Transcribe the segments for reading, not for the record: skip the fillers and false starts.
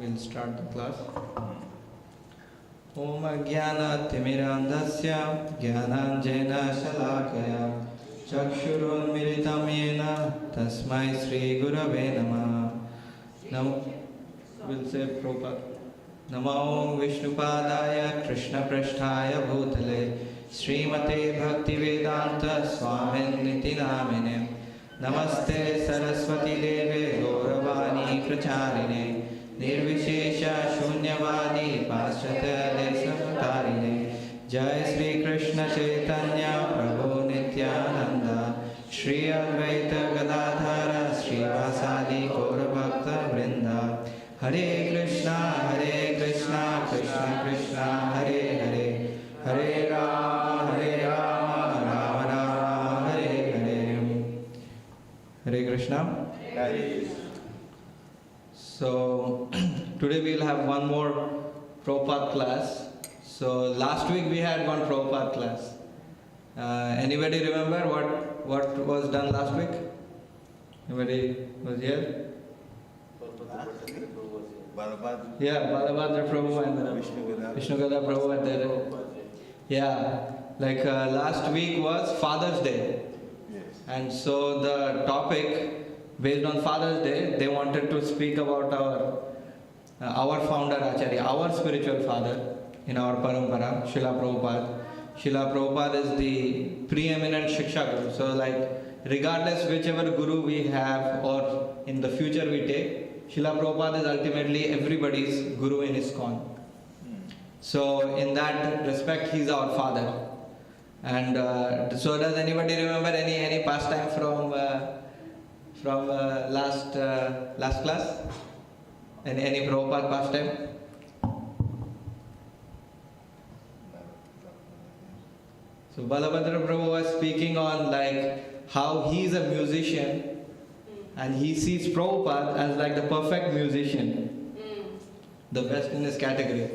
We'll start the class. Om Ajnana Timirandasya Jnananjena Shalakaya Chakshurunmilitam Yena Tasmai Sri Gurave Namah. We'll say Prabhupada. Namo Vishnupadaya Krishna Prasthaya Bhutale Srimate Bhaktivedanta Swaminiti Namine Namaste Saraswati Deve Gauravani Pracharine Nirvishesha Shunyavadi Paschatya Desatarine Jai Sri Krishna Chaitanya Prabhu Nityananda Shri Advaita Gadadhara Sri Vasadi Gauravakta Vrinda Hare Krishna Krishna Krishna Hare Hare Hare Rama Rama Rama Hare Hare. Hare Krishna. So today we'll have one more Prabhupada class. So last week we had one Prabhupada class. Anybody remember what was done last week? Anybody was here? Yeah, Balabhadra Prabhu and Vishnugada Prabhu were there. Yeah, like last week was Father's Day. Yes. And so the topic based on Father's Day, they wanted to speak about our founder Acharya, our spiritual father in our parampara, Srila Prabhupada. Srila Prabhupada is the preeminent Shiksha Guru. So like regardless whichever Guru we have or in the future we take, Srila Prabhupada is ultimately everybody's Guru in ISKCON. So in that respect, he is our father. And so does anybody remember any pastime from last class? Any Prabhupada pastime? So Balabhadra Prabhu was speaking on like how he is a musician and he sees Prabhupada as like the perfect musician, the best in his category.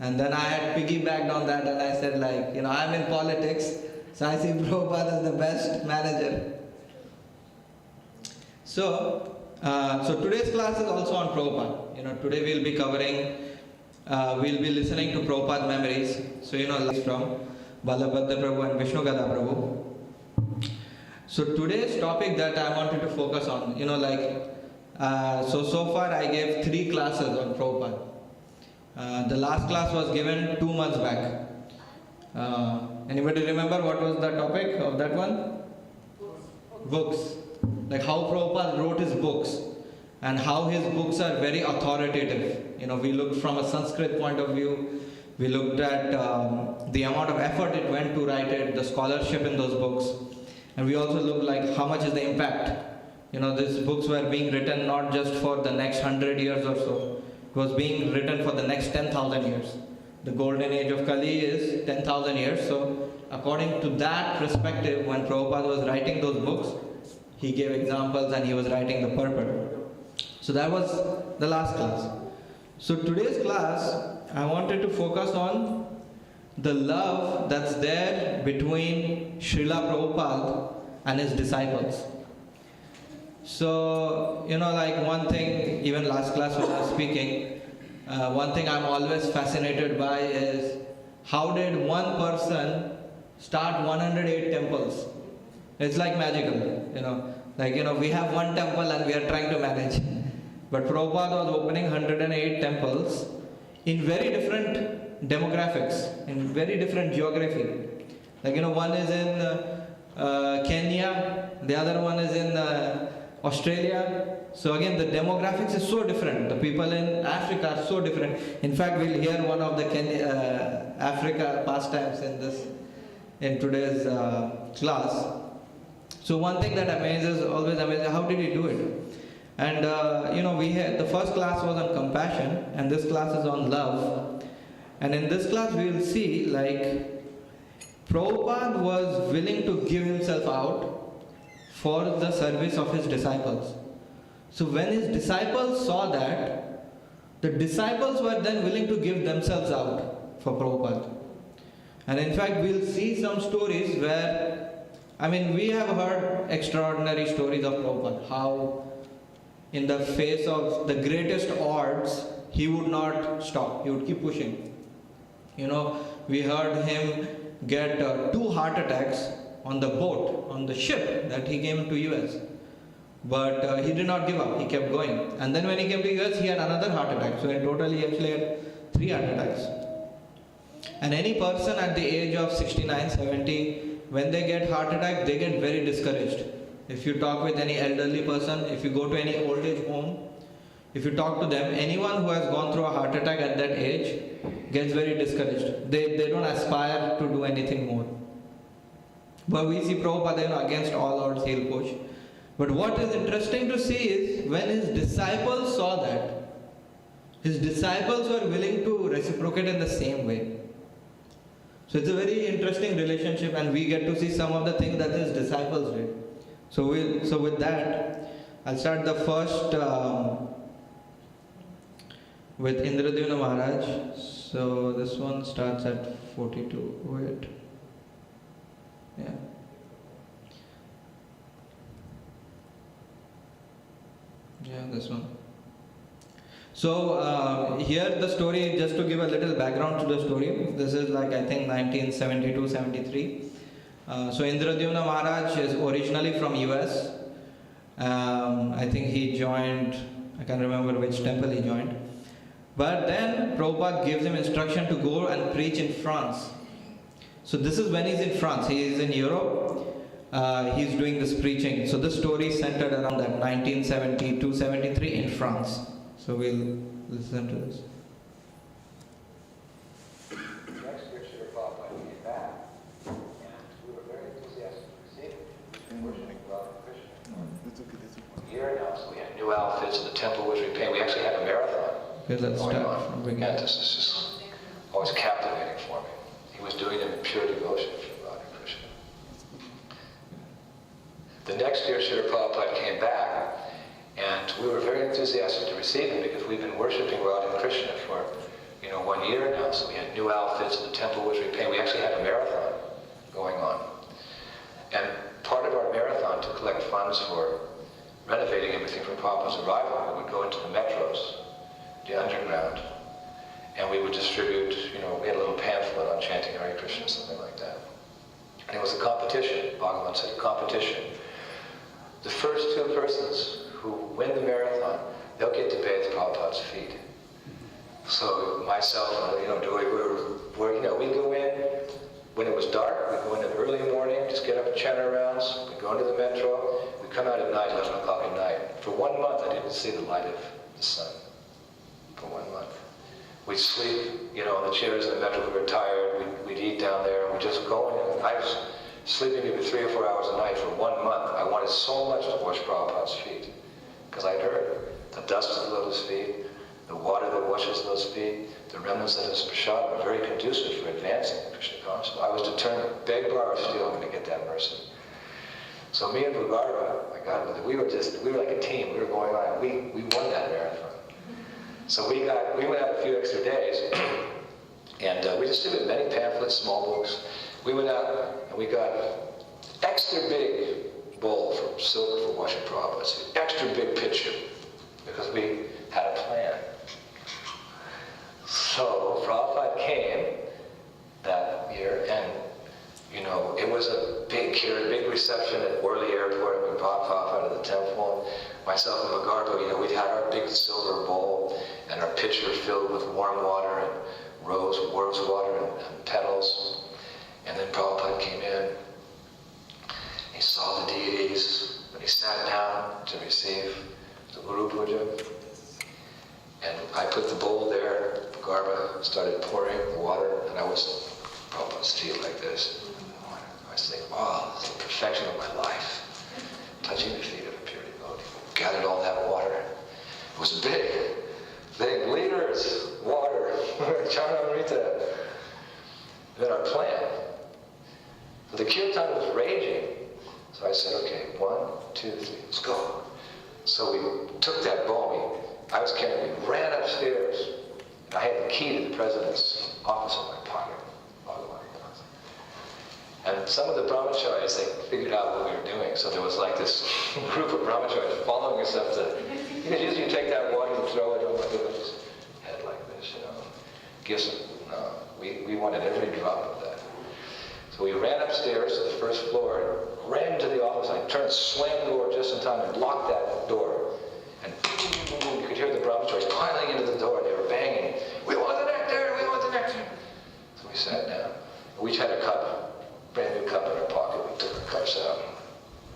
And then I had piggybacked on that and I said like, I'm in politics, so I see Prabhupada as the best manager. So today's class is also on Prabhupada. Today we'll be covering, we'll be listening to Prabhupada memories. So from Balabhadra Prabhu and Vishnugada Prabhu. So today's topic that I wanted to focus on, so far I gave 3 classes on Prabhupada. The last class was given 2 months back. Anybody remember what was the topic of that one? Books. Like how Prabhupada wrote his books and how his books are very authoritative. We looked from a Sanskrit point of view. We looked at the amount of effort it went to write it, the scholarship in those books. And we also looked like how much is the impact. These books were being written not just for the next 100 years or so. It was being written for the next 10,000 years. The golden age of Kali is 10,000 years. So according to that perspective, when Prabhupada was writing those books, he gave examples and he was writing the purport. So that was the last class. So today's class, I wanted to focus on the love that's there between Srila Prabhupada and his disciples. So, like one thing, even last class when I was speaking, one thing I'm always fascinated by is how did one person start 108 temples? It's like magical, we have one temple and we are trying to manage. But Prabhupada was opening 108 temples in very different demographics, in very different geography. One is in Kenya, the other one is in Australia. So again, the demographics is so different. The people in Africa are so different. In fact, we'll hear one of the Africa pastimes in today's class. So one thing that always amazes, how did he do it? And we had the first class was on compassion, and this class is on love. And in this class, we will see like Prabhupada was willing to give himself out for the service of his disciples. So when his disciples saw that, the disciples were then willing to give themselves out for Prabhupada. And in fact, we'll see some stories where, we have heard extraordinary stories of Prabhupada, how in the face of the greatest odds, he would not stop. He would keep pushing. You know, we heard him get 2 heart attacks on the boat, on the ship that he came to US. But he did not give up. He kept going. And then when he came to US, he had another heart attack. So in total, he actually had 3 heart attacks. And any person at the age of 69, 70, when they get heart attack, they get very discouraged. If you talk with any elderly person, if you go to any old age home, if you talk to them, anyone who has gone through a heart attack at that age gets very discouraged. They don't aspire to do anything more. But we see Prabhupada, against all odds, he'll push. But what is interesting to see is when his disciples saw that, his disciples were willing to reciprocate in the same way. So it's a very interesting relationship, and we get to see some of the things that his disciples did. So with that, I'll start the first with Indradevna Maharaj. So this one starts at 42. Wait. Yeah. Yeah, this one. So here the story, just to give a little background to the story, this is like I think 1972-73. So Indradevna Maharaj is originally from US. I think he joined, I can't remember which temple he joined. But then Prabhupada gives him instruction to go and preach in France. So this is when he's in France. He is in Europe. He's doing this preaching. So the story is centered around that 1972-73 in France. So we'll listen to this. Next year, Srila Prabhupada came back, and we were very enthusiastic to receive him. We've been worshiping Radha Krishna. A year now, so we had new outfits, and the temple was repainted. We actually had a marathon. Okay, let's start from the beginning. And this is just always captivating for me. He was doing it in pure devotion for Radha Krishna. The next year, Srila Prabhupada came back, and we were very enthusiastic to receive him because we've been worshiping Radha Krishna for, 1 year now. So we had new outfits, and the temple was repainted. We actually had a marathon going on. And part of our marathon to collect funds for renovating everything for Prabhupada's arrival, we would go into the metros, the underground, and we would distribute, we had a little pamphlet on chanting Hare Krishna, something like that. And it was a competition. Bhagavan said, a competition. The first 2 persons who win the marathon, they'll get to bathe Prabhupada's feet. So myself and Joy, we'd go in when it was dark. We'd go in early morning, just get up and chant our rounds. We'd go into the metro. We'd come out at night, 11 o'clock at night. For 1 month, I didn't see the light of the sun. For 1 month. We'd sleep, on the chairs in the metro. We were tired. We'd eat down there. We'd just go in. I was sleeping maybe 3 or 4 hours a night for 1 month. I wanted so much to wash Prabhupada's feet. Because I'd heard the dust of the lotus feet, the water that washes those feet, the remnants of his prasad were very conducive for advancing Krishna consciousness. I was determined, beg, borrow, steal, I'm going to get that mercy. So me and Bhugarva, my God, we were like a team. We were going on. We won that marathon. So we went out a few extra days, and we distributed many pamphlets, small books. We went out and we got extra big bowl from silk for washing Prabhupada's feet, extra big pitcher, because we had a plan. So Prabhupada came that year, and it was a big reception at Worli Airport, and we brought Prabhupada to the temple, and myself and Bhagarva, we'd had our big silver bowl and our pitcher filled with warm water and rose water and petals. And then Prabhupada came in. He saw the deities, but he sat down to receive the Guru Puja. And I put the bowl there. Bhagarva started pouring the water, and I was Prabhupada's feet like this. I was thinking, wow, this is the perfection of my life. Touching the feet of a pure devotee. Gathered all that water. It was big liters water. Charnamrita. Then our plan. So the kirtan was raging. So I said, okay, 1, 2, 3, let's go. So we took that bowl. I was carrying it. We ran upstairs. And I had the key to the president's office in my pocket. And some of the brahmacharis, they figured out what we were doing. So there was like this group of brahmacharis following us up the Because usually you take that water and throw it on everybody's head like this, you know. Gives them, no, we wanted every drop of that. So we ran upstairs to the first floor, and ran to the office, and I turned, slammed the door just in time, and locked that door. And you could hear the brahmacharis piling into the door, and they were banging. We want the nectar, we want the nectar. So we sat down. We each had a cup, brand new cup in our pocket. We took our cups out.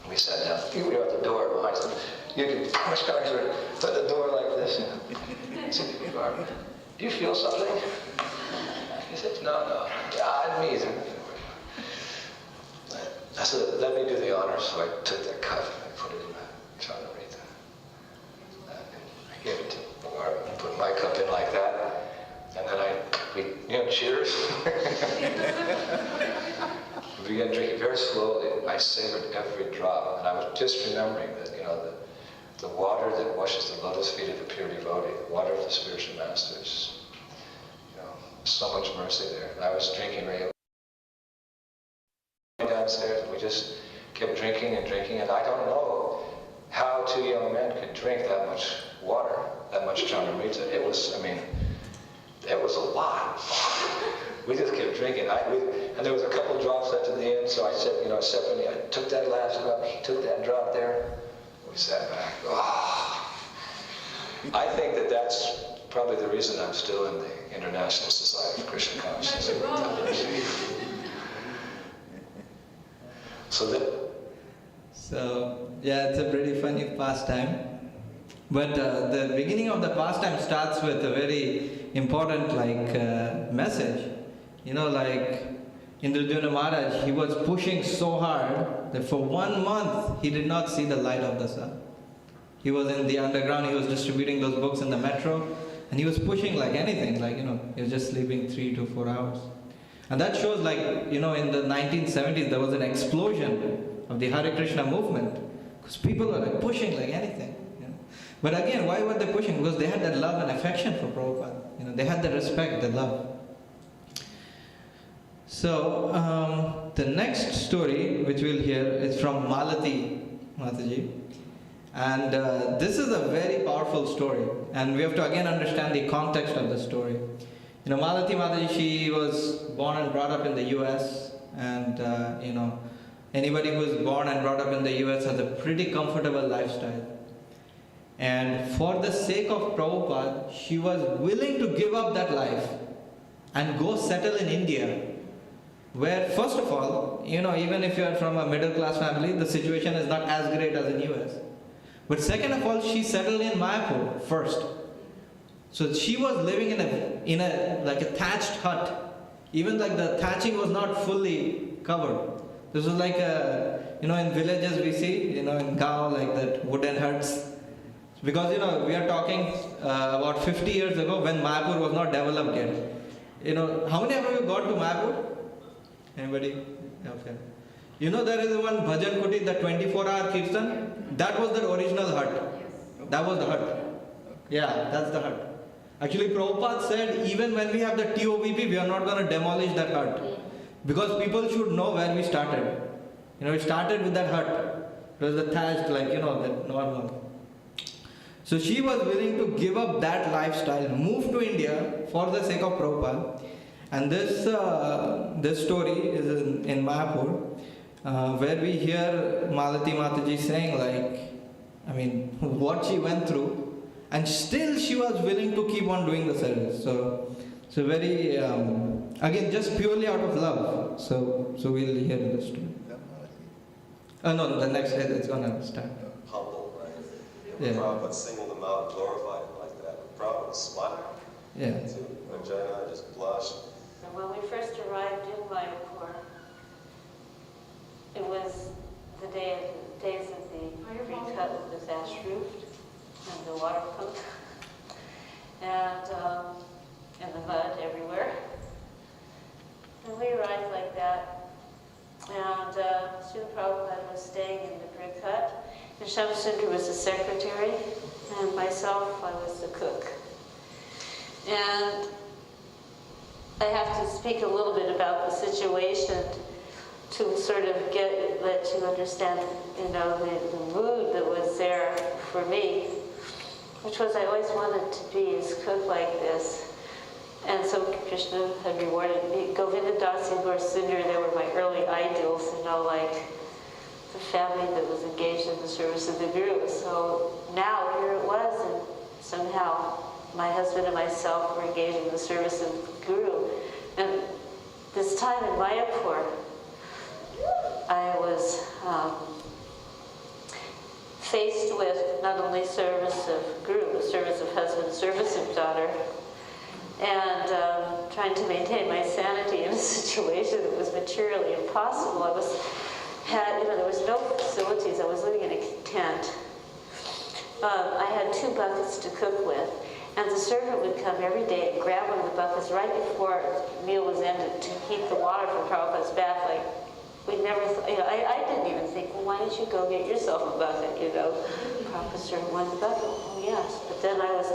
And we sat down. We were at the door behind them. You could push guys were at the door like this. I said, do you feel something? He said, no. Yeah, me either. I said, let me do the honors. So I took that cup and I put it in the chanarita. I gave it to Barbara and put my cup in like that. And then cheers. We began drinking very slowly. I savored every drop. And I was just remembering that, the water that washes the lotus feet of the pure devotee, the water of the spiritual masters. So much mercy there. And I was drinking regularly. Downstairs, and we just kept drinking, and I don't know how two young men could drink that much water, that much chanamrita. It was a lot. We just kept drinking. And there was a couple drops left at the end, so I said, Stephanie, I took that last drop, he took that drop there. We sat back. Oh. I think that that's probably the reason I'm still in the International Society of Krishna Consciousness. So yeah, it's a pretty funny pastime. But the beginning of the pastime starts with a very important message. Indradyumna Maharaj, he was pushing so hard that for 1 month he did not see the light of the sun. He was in the underground, he was distributing those books in the metro, and he was pushing like anything, he was just sleeping 3 to 4 hours. And that shows in the 1970s there was an explosion of the Hare Krishna movement, because people were pushing like anything. But again, why were they pushing? Because they had that love and affection for Prabhupada. They had the respect, the love. So the next story which we'll hear is from Malati Mataji. And this is a very powerful story. And we have to again understand the context of the story. Malati Mataji, she was born and brought up in the US. And, anybody who is born and brought up in the US has a pretty comfortable lifestyle. And for the sake of Prabhupada, she was willing to give up that life and go settle in India. Where, first of all, even if you are from a middle class family, the situation is not as great as in US. But second of all, she settled in Mayapur first. So she was living in a thatched hut. Even the thatching was not fully covered. This was in villages we see, in Gao, that wooden huts. Because, we are talking about 50 years ago when Mayapur was not developed yet. How many of you got to Mayapur? Anybody? Okay. There is one bhajan kuti, the 24-hour kirtan. That was the original hut. That was the hut. Yeah, that's the hut. Actually, Prabhupada said, even when we have the TOVP, we are not going to demolish that hut. Because people should know where we started. It started with that hut. It was the thatched, the normal. So she was willing to give up that lifestyle, move to India for the sake of Prabhupada. And this story is in Mayapur, where we hear Malati Mataji saying what she went through, and still she was willing to keep on doing the service. So very, again, just purely out of love. So we'll hear the story. No, the next day it's going to start. Humble, right? Yeah. Prabhupada singled them out and glorified them like that. Prabhupada was smiling. Yeah. Vagina just blushed. When we first arrived in Mayapur, it was the days of the recut was ash roofed and the water pump and the mud everywhere. And we arrived like that. And Srila Prabhupada was staying in the brick hut. And Shamsundar was the secretary, and myself, I was the cook. And I have to speak a little bit about the situation to sort of let you understand, the mood that was there for me. which was I always wanted to be as cook like this. And so Krishna had rewarded me. Govinda Das and Gaur Sundar, they were my early ideals, like the family that was engaged in the service of the Guru. So now here it was, and somehow my husband and myself were engaged in the service of the Guru. And this time in Mayapur, I was faced with not only service of Guru, but service of husband, service of daughter, and trying to maintain my sanity in a situation that was materially impossible. There was no facilities. I was living in a tent. I had 2 buckets to cook with, and the servant would come every day and grab one of the buckets right before the meal was ended to heat the water for Prabhupada's bath. We never, I didn't even think, well, why don't you go get yourself a bucket, Prabhupada served one bucket. Oh, yes. But then I was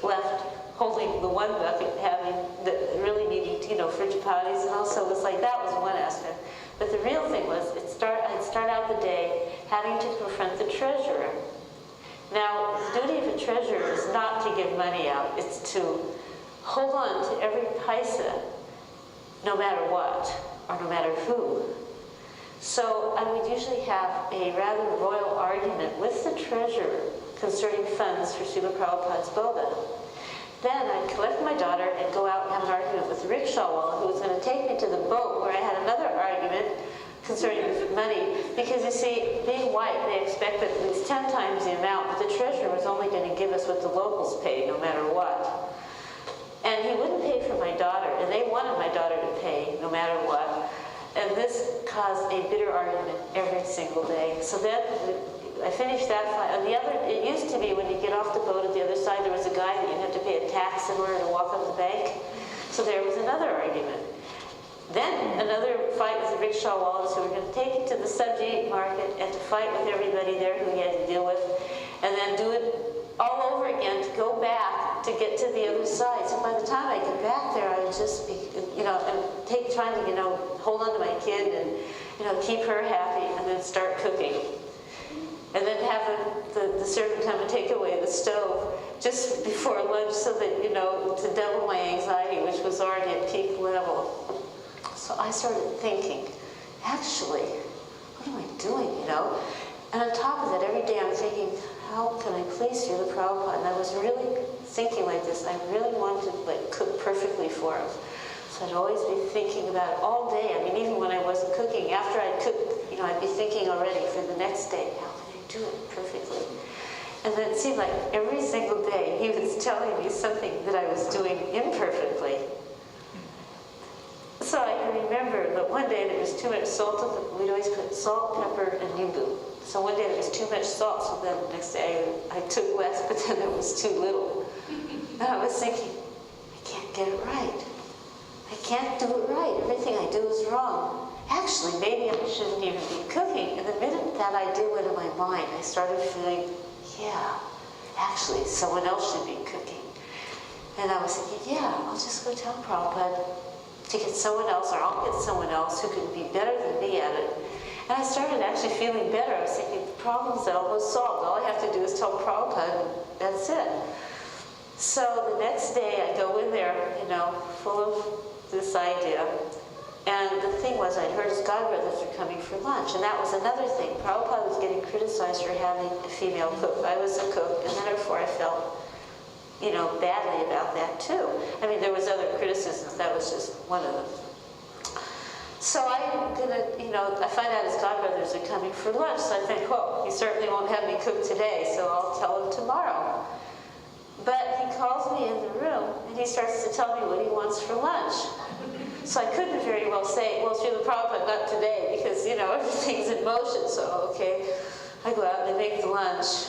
left holding the one bucket, really needing, for chapatis, and also it was that was one aspect. But the real thing was, I'd start out the day having to confront the treasurer. Now, the duty of a treasurer is not to give money out, it's to hold on to every paisa, no matter what, or no matter who. So I would usually have a rather royal argument with the treasurer concerning funds for Srila Prabhupada's boga. Then I'd collect my daughter and go out and have an argument with the rickshawala who was going to take me to the boat, where I had another argument concerning money. Because you see, being white, they expect that it's 10 times the amount, but the treasurer was only going to give us what the locals paid, no matter what. And he wouldn't pay for my daughter, and they wanted my daughter to pay, no matter what. And this caused a bitter argument every single day. So then I finished that fight. On the other, it used to be when you get off the boat at the other side, there was a guy that you'd have to pay a tax in order to walk up the bank. So there was another argument. Then another fight with the rickshawala who were going to take it to the subject market and to fight with everybody there who he had to deal with, and then do it all over again to go back to get to the other side. So by the time I get back there, I would just be, trying to, hold on to my kid and, keep her happy, and then start cooking. And then have the servant come and take away the stove just before lunch so that, to double my anxiety, which was already at peak level. So I started thinking, actually, what am I doing, And on top of that, every day I'm thinking, how can I please Srila Prabhupada? And I was really thinking like this. I really wanted to cook perfectly for him. So I'd always be thinking about it all day. Even when I wasn't cooking, after I'd cooked, I'd be thinking already for the next day, how can I do it perfectly? And then it seemed like every single day he was telling me something that I was doing imperfectly. So I can remember that one day there was too much salt. We'd always put salt, pepper, and nimbu. So one day there was too much salt, so then the next day I took less, but then there was too little. And I was thinking, I can't get it right. I can't do it right. Everything I do is wrong. Actually, maybe I shouldn't even be cooking. And the minute that idea went in my mind, I started feeling, yeah, actually, someone else should be cooking. And I was thinking, yeah, I'll just go tell Prabhupada to get someone else, or I'll get someone else who can be better than me at it. And I started actually feeling better. I was thinking, the problem's almost solved. All I have to do is tell Prabhupada, and that's it. So the next day I go in there, full of this idea. And the thing was, I'd heard his godbrothers were coming for lunch, and that was another thing. Prabhupada was getting criticized for having a female cook. I was a cook, and therefore I felt, badly about that too. There was other criticisms. That was just one of them. So I'm gonna, I find out his godbrothers are coming for lunch, so I think, well, he certainly won't have me cook today, so I'll tell him tomorrow. But he calls me in the room, and he starts to tell me what he wants for lunch. So I couldn't very well say, well, Srila Prabhupada, not today, because, everything's in motion, so okay. I go out and I make the lunch,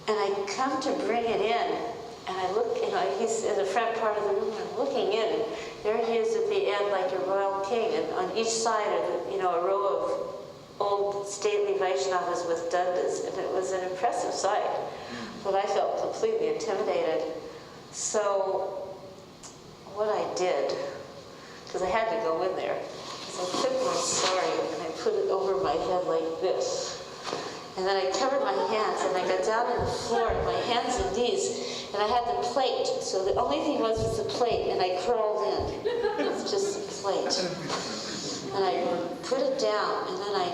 and I come to bring it in, and I look, he's in the front part of the room, and I'm looking in, and there he is at the end like a royal king, and on each side are, a row of old stately Vaishnavas with dandas, and it was an impressive sight, but I felt completely intimidated. So what I did, because I had to go in there, is I took my sari and I put it over my head like this, And then I covered my hands, and I got down on the floor, my hands and knees, and I had the plate. So the only thing was the plate, and I crawled in. It's just the plate. And I put it down, and then I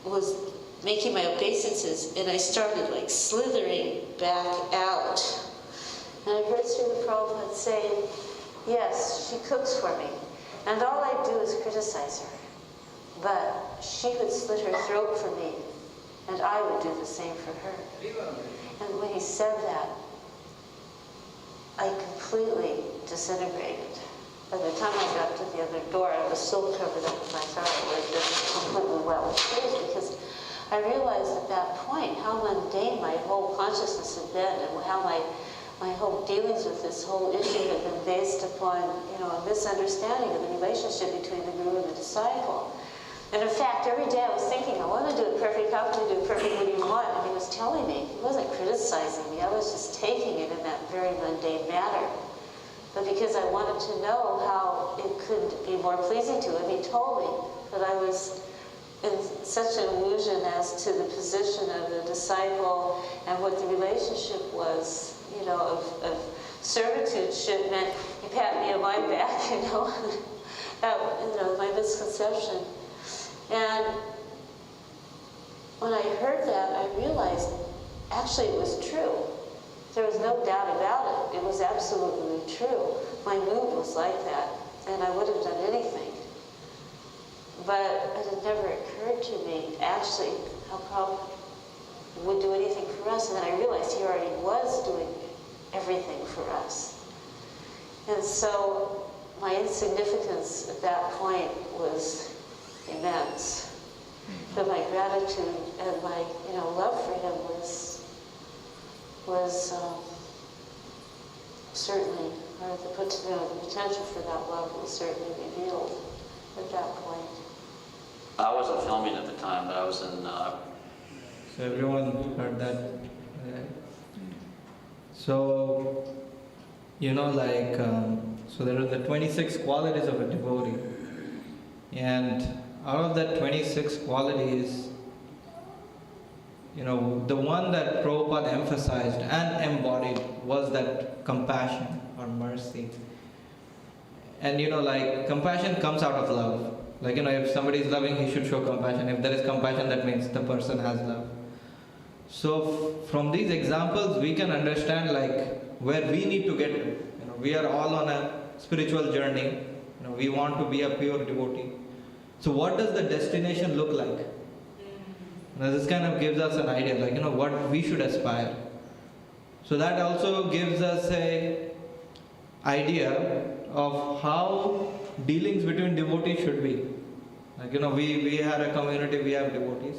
was making my obeisances, and I started like slithering back out. And I heard Srila Prabhupada saying, yes, she cooks for me, and all I do is criticize her. But she would slit her throat for me, and I would do the same for her. And when he said that, I completely disintegrated. By the time I got to the other door, I was so covered up with my sorrow, I was completely wet with tears, because I realized at that point how mundane my whole consciousness had been, and how my whole dealings with this whole issue had been based upon, a misunderstanding of the relationship between the guru and the disciple. And in fact, every day I was thinking, I want to do it perfect, how can I do it perfect, what do you want? And he was telling me, he wasn't criticizing me, I was just taking it in that very mundane manner. But because I wanted to know how it could be more pleasing to him, he told me that I was in such an illusion as to the position of the disciple and what the relationship was, of servitudeship meant he pat me on my back, that, my misconception. And when I heard that, I realized actually it was true. There was no doubt about it. It was absolutely true. My mood was like that, and I would have done anything. But it had never occurred to me, actually, how Prabhupada would do anything for us. And then I realized he already was doing everything for us. And so my insignificance at that point was immense. But my gratitude and my love for him was certainly, or the potential for that love was certainly revealed at that point. I wasn't filming at the time, but I was in... So everyone heard that, right? So, so there are the 26 qualities of a devotee. And out of that 26 qualities, the one that Prabhupada emphasized and embodied was that compassion or mercy. And compassion comes out of love. If somebody is loving, he should show compassion. If there is compassion, that means the person has love. So from these examples, we can understand where we need to get to. We are all on a spiritual journey. We want to be a pure devotee. So what does the destination look like? This kind of gives us an idea, what we should aspire. So that also gives us a idea of how dealings between devotees should be. We had a community, we have devotees.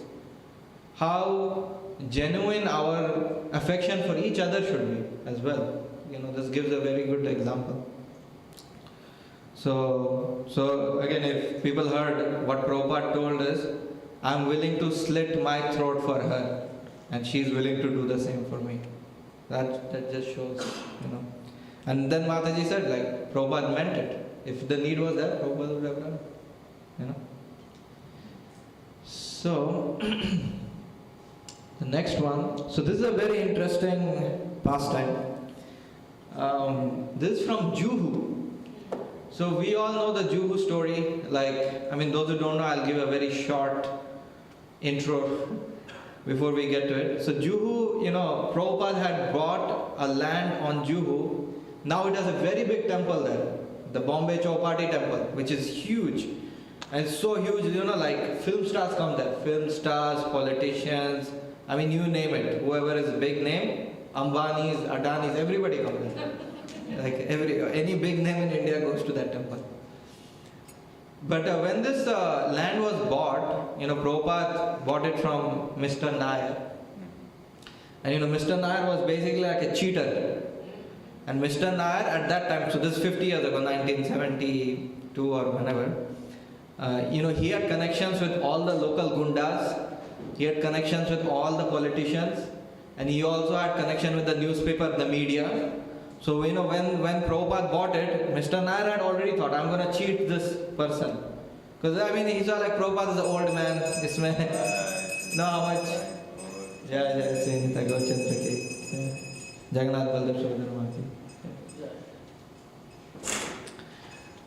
How genuine our affection for each other should be as well. This gives a very good example. So again, if people heard what Prabhupada told us, I'm willing to slit my throat for her, and she's willing to do the same for me. That just shows, And then Mataji said, Prabhupada meant it. If the need was there, Prabhupada would have done it. So, the next one. So this is a very interesting pastime. This is from Juhu. So we all know the Juhu story. Those who don't know, I'll give a very short intro before we get to it. So Juhu, Prabhupada had bought a land on Juhu. Now it has a very big temple there, the Bombay Chowpatty temple, which is huge. And it's so huge, film stars come there. Film stars, politicians, you name it. Whoever is a big name, Ambanis, Adanis, everybody comes there. Any big name in India goes to that temple. But when this land was bought, Prabhupada bought it from Mr. Nair. And Mr. Nair was basically like a cheater. And Mr. Nair at that time, so this is 50 years ago, 1972 or whenever, he had connections with all the local gundas, he had connections with all the politicians, and he also had connection with the newspaper, the media. So, when Prabhupada bought it, Mr. Nair had already thought, I'm going to cheat this person. Because, he saw Prabhupada is an old man, this man, know how much. Jai Jai Srinita Gauchandra ki. Jagannath Baldev Subhadra ki.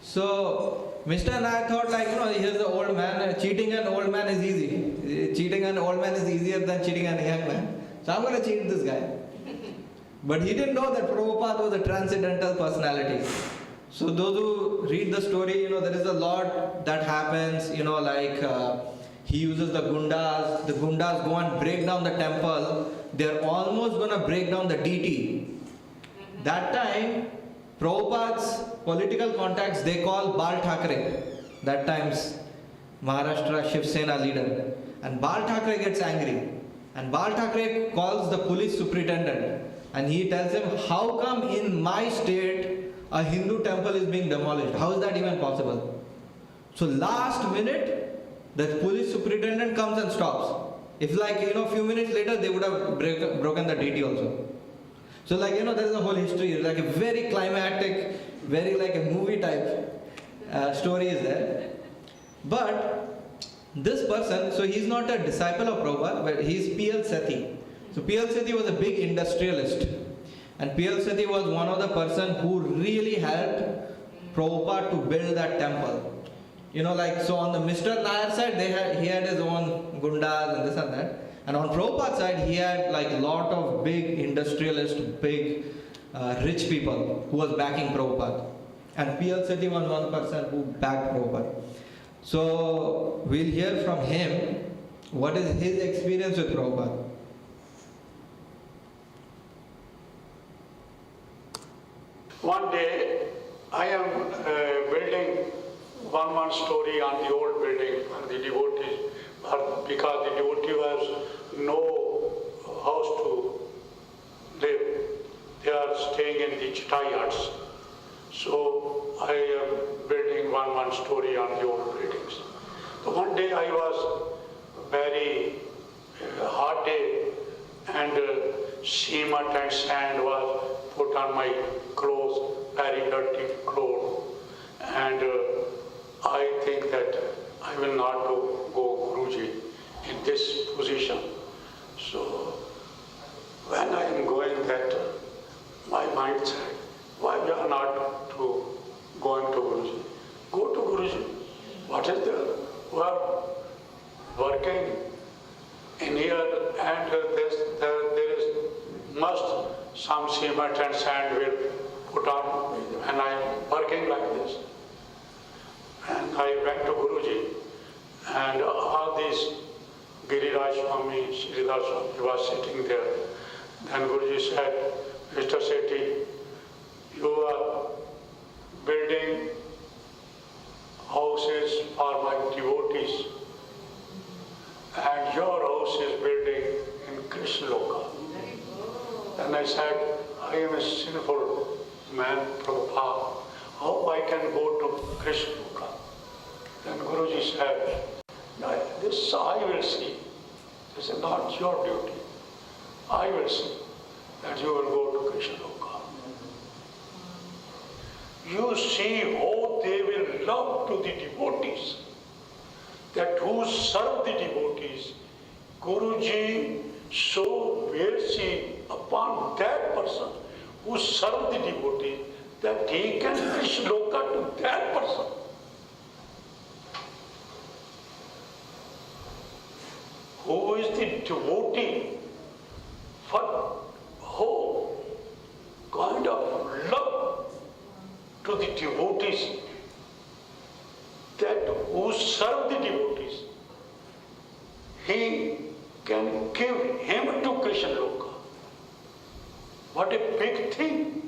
So, Mr. and I thought here's the old man, cheating an old man is easy. Cheating an old man is easier than cheating a young man. So I'm going to cheat this guy. But he didn't know that Prabhupada was a transcendental personality. So those who read the story, there is a lot that happens, he uses the gundas go and break down the temple. They're almost going to break down the deity. That time, Prabhupada's political contacts, they call Bal Thackeray, that time's Maharashtra Shiv Sena leader. And Bal Thackeray gets angry. And Bal Thackeray calls the police superintendent. And he tells him, how come in my state a Hindu temple is being demolished? How is that even possible? So last minute, the police superintendent comes and stops. If few minutes later, they would have broken the deity also. So there is a whole history, like a very climactic, very like a movie type story is there. But this person, so he's not a disciple of Prabhupada, but he's P.L. Sethi. So P.L. Sethi was a big industrialist. And P.L. Sethi was one of the person who really helped Prabhupada to build that temple. So on the Mr. Nair side, he had his own gundas and this and that. And on Prabhupada's side, he had like a lot of big industrialists, big rich people who was backing Prabhupada. And P.L. Sethi was one person who backed Prabhupada. So we'll hear from him what is his experience with Prabhupada. One day, I am building one story on the old building and the devotees, because the devotee was no house to live. They are staying in the chita huts. So I am building one story on the old buildings. So one day I was very hot day, and cement and sand was put on my clothes, very dirty clothes, and I think that I will not go Guruji in this position. So when I am going that, my mind said, why you are not going to Guruji? Go to Guruji. What is the work? Working in here, and there is must some cement and sand will put on, and I am working like this. And I went to Guruji, and all these Giriraj Swami, Srila Swami was sitting there. Then Guruji said, Mr. Sethi, you are building houses for my devotees, and your house is building in Krishna Loka. And I said, I am a sinful man, Prabhupada. How I can go to Krishna Loka? Then Guruji said, this I will see. This is not your duty. I will see that you will go to Krishna Loka. You see how they will love to the devotees, that who serve the devotees. Guruji so mercy upon that person who serve the devotee, that he can Krishna Loka to that person. Who is the devotee? For how kind of love to the devotees, that who serve the devotees, he can give him to Krishna Loka. What a big thing.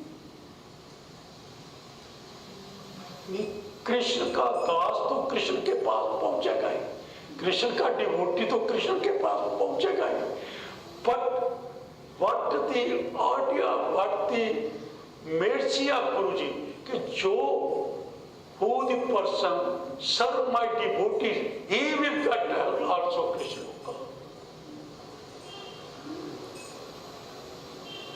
Krishna का दास तो कृष्ण के पास पहुंचेगा ही, कृष्ण का devotee तो कृष्ण के पास पहुंचेगा ही. But what the idea, what the mercy of Guruji, कि जो who the person serve my devotees, he will get also Krishna Loka.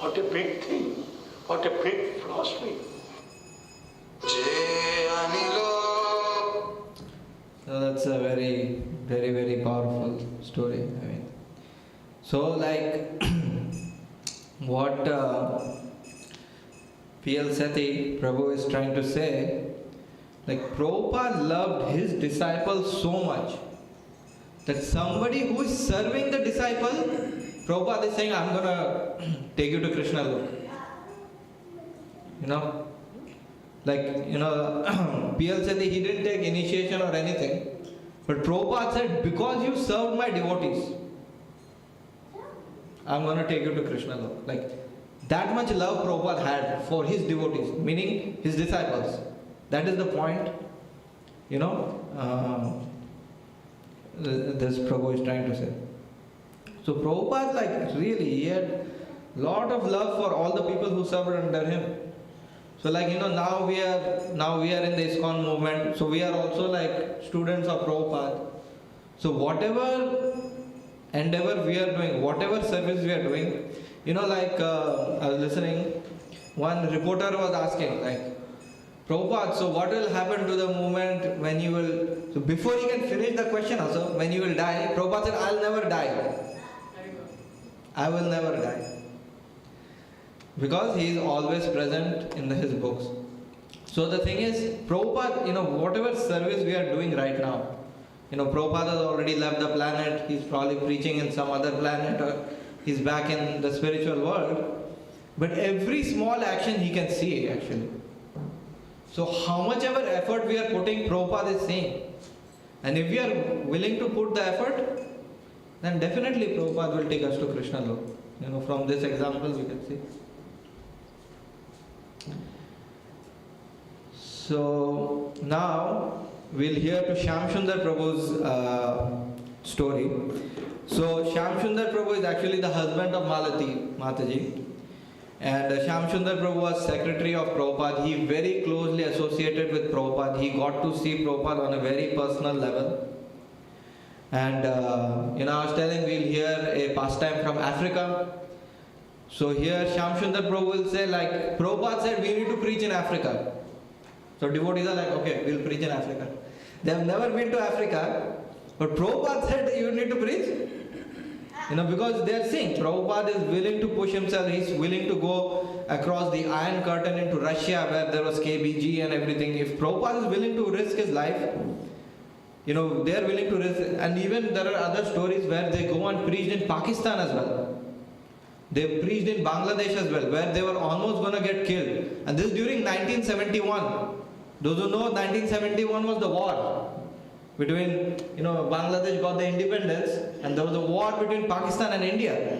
What a big thing, what a big philosophy. So that's a very, very, very powerful story. So like what P.L. Seti Prabhu is trying to say, like Prabhupada loved his disciples so much that somebody who is serving the disciple, Prabhupada is saying, I'm gonna take you to Krishna Lok. You know? Like, you know, P.L. Seti, he didn't take initiation or anything. But Prabhupada said, because you served my devotees, I'm going to take you to Krishna Lok. Like, that much love Prabhupada had for his devotees, meaning his disciples. That is the point, you know, this Prabhu is trying to say. So Prabhupada, like, really, he had lot of love for all the people who served under him. So like, you know, now we are in the ISKCON movement, so we are also like students of Prabhupada. So whatever endeavor we are doing, whatever service we are doing, you know, like I was listening, one reporter was asking like, Prabhupada, so what will happen to the movement when you will, so before he can finish the question also, when you will die, Prabhupada said, I'll never die. I will never die. Because he is always present in his books. So the thing is, Prabhupada, you know, whatever service we are doing right now, you know, Prabhupada has already left the planet, he's probably preaching in some other planet, or he's back in the spiritual world. But every small action he can see actually. So how much ever effort we are putting, Prabhupada is seeing. And if we are willing to put the effort, then definitely Prabhupada will take us to Krishna Lok. You know, from this example we can see. So now we'll hear to Shyam Sundar Prabhu's story. So Shyam Sundar Prabhu is actually the husband of Malati Mataji. And Shyam Sundar Prabhu was secretary of Prabhupada. He very closely associated with Prabhupada. He got to see Prabhupada on a very personal level. And you know, I was telling we'll hear a pastime from Africa. So here Shyam Sundar Prabhu will say like, Prabhupada said we need to preach in Africa. So devotees are like, okay, we'll preach in Africa. They have never been to Africa, but Prabhupada said you need to preach. You know, because they are seeing Prabhupada is willing to push himself, he's willing to go across the Iron Curtain into Russia where there was KBG and everything. If Prabhupada is willing to risk his life, you know, they are willing to risk. And even there are other stories where they go and preached in Pakistan as well. They preached in Bangladesh as well, where they were almost going to get killed. And this during 1971. Those who know 1971 was the war between, you know, Bangladesh got the independence and there was a war between Pakistan and India.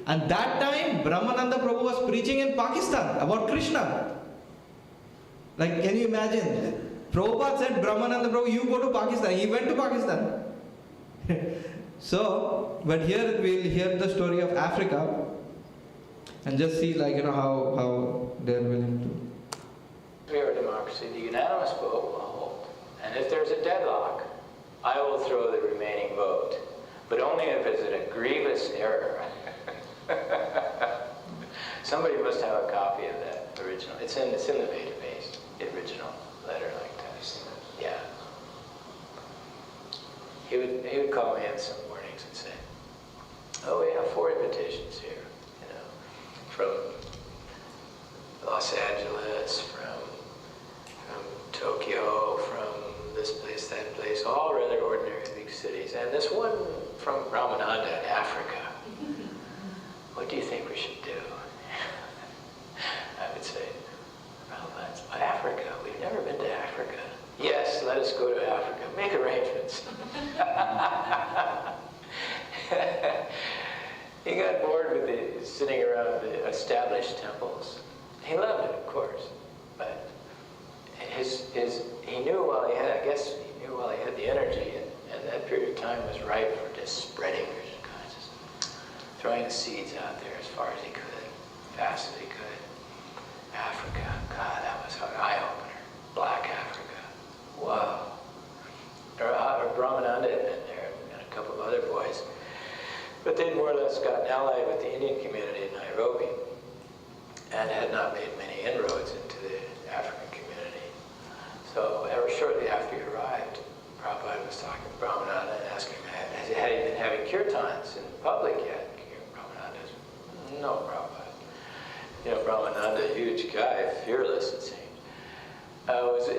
And that time Brahmananda Prabhu was preaching in Pakistan about Krishna. Like, can you imagine? Prabhupada said, Brahmananda Prabhu, you go to Pakistan. He went to Pakistan. So, but here we'll hear the story of Africa and just see, like, you know, how they're willing to. We are a democracy. The unanimous vote will hold. And if there's a deadlock, I will throw the remaining vote. But only if it's a grievous error. Somebody must have a copy of that original. It's in the database, the original letter like that. Yeah. He would call me in some mornings and say, oh, we have 4 invitations here, you know, from Los Angeles, from Tokyo, from this place, that place, all rather ordinary big cities. And this one from Ramananda in Africa. What do you think we should do? I would say, Prabhupada, Africa, we've never been to Africa. Yes, let us go to Africa. Make arrangements. He got bored with sitting around the established temples. He loved it, of course, but he knew while he had the energy, and that period of time was ripe for just spreading Krishna consciousness, throwing the seeds out there as far as he could, fast as he could. Africa, God, that was an eye-opener. Black Africa, wow. Brahmananda had been there, and a couple of other boys, but they'd more or less gotten allied with the Indian community in Nairobi, and had not made many inroads into the African community. So ever shortly after he arrived, Prabhupada was talking to Brahmananda and asking him, had he been having kirtans in public yet?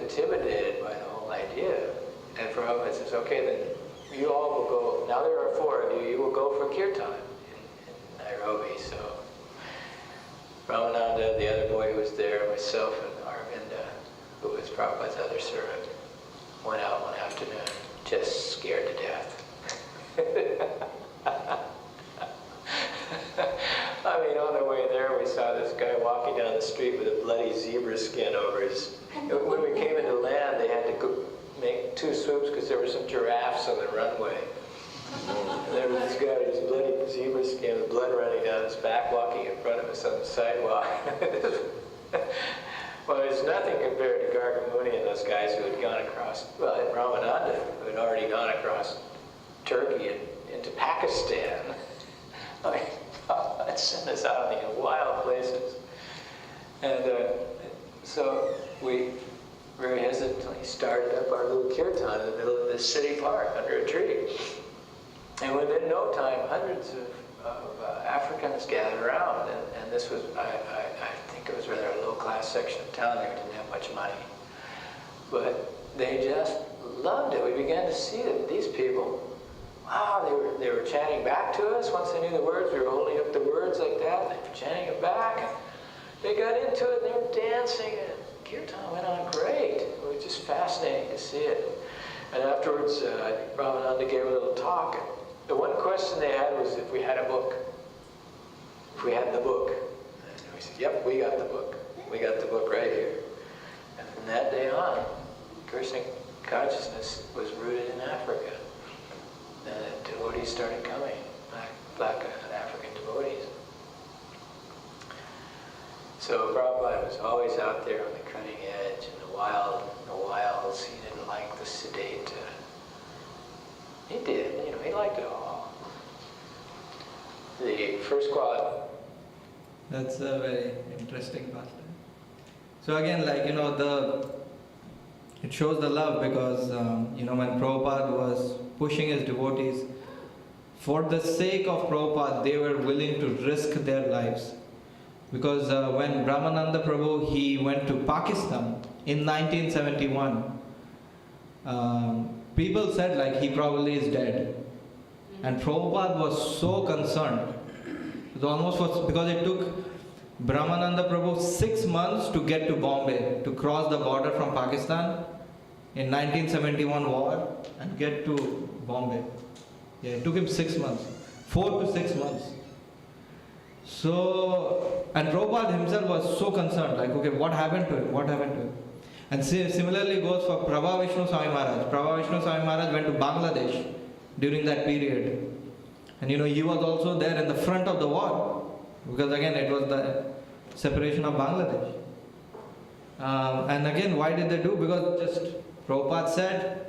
intimidated by the whole idea. And Prabhupada says, okay, then you all will go, now there are 4 of you, you will go for kirtan in Nairobi. So Ramananda, the other boy who was there, myself, and Aravinda, who was Prabhupada's other servant, went out one afternoon, just scared to death. I mean, on the way there, we saw this guy walking down the street with a bloody zebra skin over his... When we came into land, they had to go make 2 swoops because there were some giraffes on the runway. And there was this guy with his bloody zebra skin with blood running down his back, walking in front of us on the sidewalk. Well, it's nothing compared to Gargamuni and those guys who had gone across, well, and Ramananda, who had already gone across Turkey and into Pakistan. Like, that sent us out in these wild places. And so we very hesitantly started up our little kirtan in the middle of this city park under a tree. And within no time, hundreds of Africans gathered around. And this was, I think it was rather a low-class section of town there. We didn't have much money. But they just loved it. We began to see that these people, wow, they were chanting back to us. Once they knew the words, we were holding up the words like that. They were chanting it back. And they got into it, and they were dancing, and kirtan went on great. It was just fascinating to see it. And afterwards, I think Ramananda gave a little talk. And the one question they had was if we had a book. If we had the book. And we said, yep, we got the book. We got the book right here. And from that day on, Krishna consciousness was rooted in Africa. And the devotees started coming, black African devotees. So Prabhupada was always out there on the cutting edge, in the wilds. He didn't like the sedate. He did, he liked it all. The first quality. That's a very interesting part. So again, it shows the love because, when Prabhupada was pushing his devotees, for the sake of Prabhupada, they were willing to risk their lives. Because when Brahmananda Prabhu, he went to Pakistan in 1971, people said he probably is dead. And Prabhupada was so concerned. It almost because it took Brahmananda Prabhu 6 months to get to Bombay, to cross the border from Pakistan in 1971 war and get to Bombay. Yeah, it took him 6 months, 4 to 6 months. So, and Prabhupada himself was so concerned, okay, what happened to him? What happened to him? And similarly goes for Prabha Vishnu Swami Maharaj. Prabha Vishnu Swami Maharaj went to Bangladesh during that period. And he was also there in the front of the war. Because again, it was the separation of Bangladesh. And again, why did they do? Because just Prabhupada said,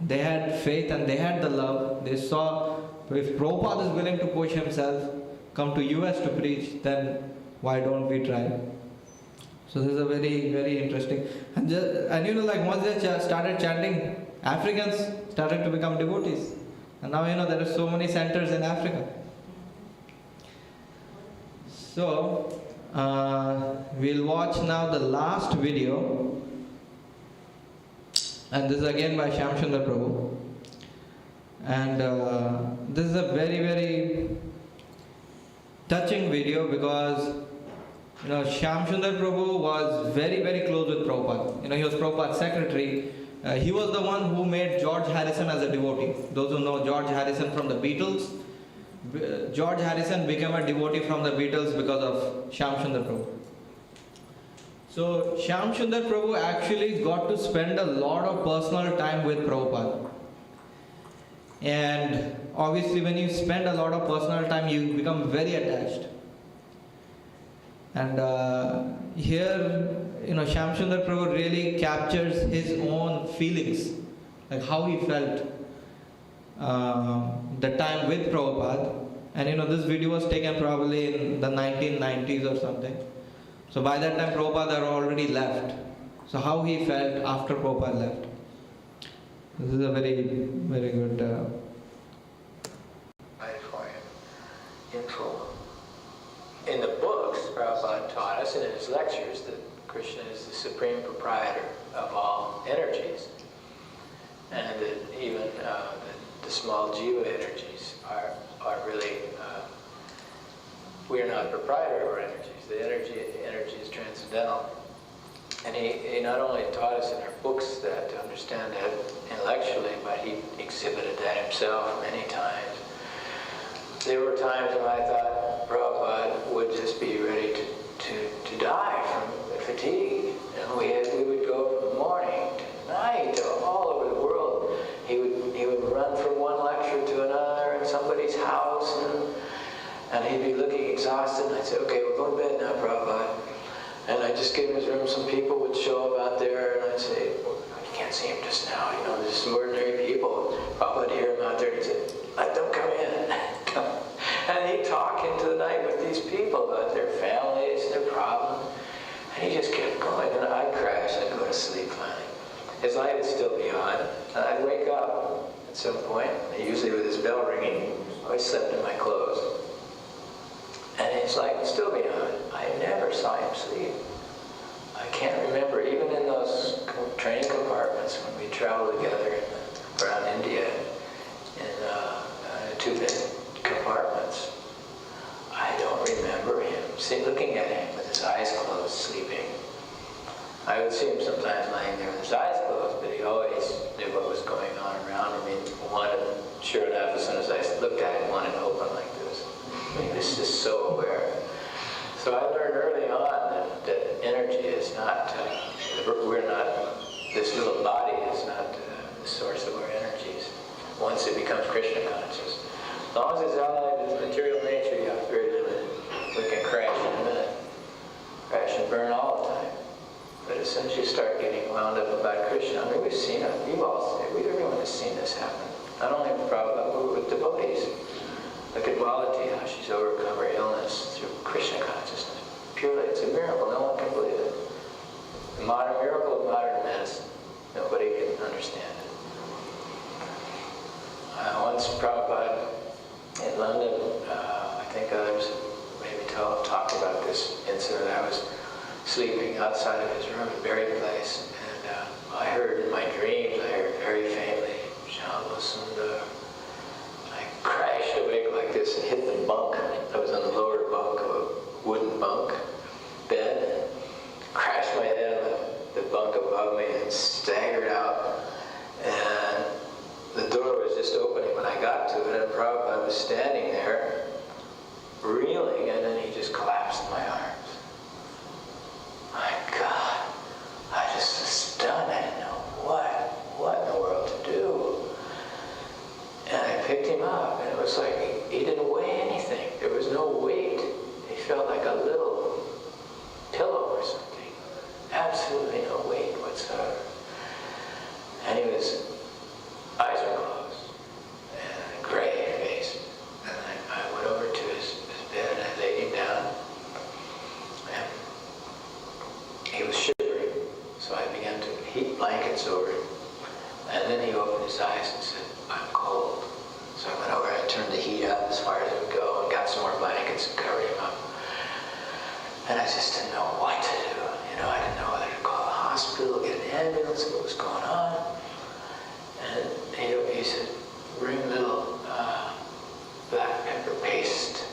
they had faith and they had the love. They saw, if Prabhupada is willing to push himself, come to US to preach, then why don't we try? So this is a very, very interesting. And once they started chanting, Africans started to become devotees. And now there are so many centers in Africa. So we'll watch now the last video. And this is again by Shyamsundar Prabhu. And this is a very, very touching video because Shyamsundar Prabhu was very, very close with Prabhupada. He was Prabhupada's secretary. He was the one who made George Harrison as a devotee. Those who know George Harrison from the Beatles, George Harrison became a devotee from the Beatles because of Shyamsundar Prabhu. So Shyamsundar Prabhu actually got to spend a lot of personal time with Prabhupada. And obviously when you spend a lot of personal time, you become very attached. And here, Shyamsundar Prabhu really captures his own feelings, like how he felt the time with Prabhupada. And this video was taken probably in the 1990s or something. So by that time Prabhupada had already left. So how he felt after Prabhupada left. This is a very, very good for him. In the books, Prabhupada taught us, and in his lectures, that Krishna is the supreme proprietor of all energies, and that even the small jiva energies are really, we are not proprietor of our energies. The energy is transcendental. And he not only taught us in our books that to understand that intellectually, but he exhibited that himself many times. There were times when I thought Prabhupada would just be ready to die from fatigue. And we would go from morning to night all over the world. He would run from one lecture to another in somebody's house, and he'd be looking exhausted, and I'd say, okay, we're going to bed now, Prabhupada. And I'd just give him his room. Some people would show up out there, and I'd say, well, you can't see him just now, there's some ordinary people. Prabhupada would hear him out there, and he'd say, let them come in. And he'd talk into the night with these people about their families, their problems. And he just kept going, and I'd crash, I'd go to sleep finally. His light would still be on, and I'd wake up at some point, usually with his bell ringing. I always slept in my clothes. And his light would still be on. I never saw him sleep. I can't remember, even in those train compartments when we traveled together around India in two-bed compartments, I don't remember him looking at him with his eyes closed, sleeping. I would see him sometimes lying there with his eyes closed, but he always knew what was going on around him. Sure enough, as soon as I looked at him, one would open like this. He was just so aware. So I learned early on that energy is not, this little body is not the source of our energies. Once it becomes Krishna conscious. As long as it's allied with material nature, you have very limited. We can crash in a minute. Crash and burn all the time. But as soon as you start getting wound up about Krishna, we've seen it, everyone has seen this happen. Not only with Prabhupada, but with devotees. Look at Malati, how she's overcome her illness through Krishna consciousness. Purely, it's a miracle. No one can believe it. The modern miracle of modern medicine. Nobody can understand it. Once Prabhupada in London, I think others maybe talked about this incident. I was sleeping outside of his room in Berry Place, and I heard in my dreams, very faintly, Shama Sundar. I crashed awake like this and hit the bunk. I was on the lower bunk of a wooden bunk bed, crashed my head on the bunk above me and staggered out. And the door was just opening when I got to it, and Prabhupada was standing there, reeling, and then he just collapsed in my arms. My God, I just was stunned. I didn't know what in the world to do. And I picked him up, and it was like he didn't weigh anything. There was no weight. He felt like a little pillow or something. Absolutely no weight whatsoever. And his eyes were closed, and gray-faced. And I went over to his bed, and I laid him down. And he was shivering, so I began to heat blankets over him. And then he opened his eyes and said, I'm cold. So I went over and I turned the heat up as far as it would go and got some more blankets and covered him up. And I just didn't know what to do. I didn't know whether to call the hospital, get an ambulance, what was going on. And he said, bring a little black pepper paste.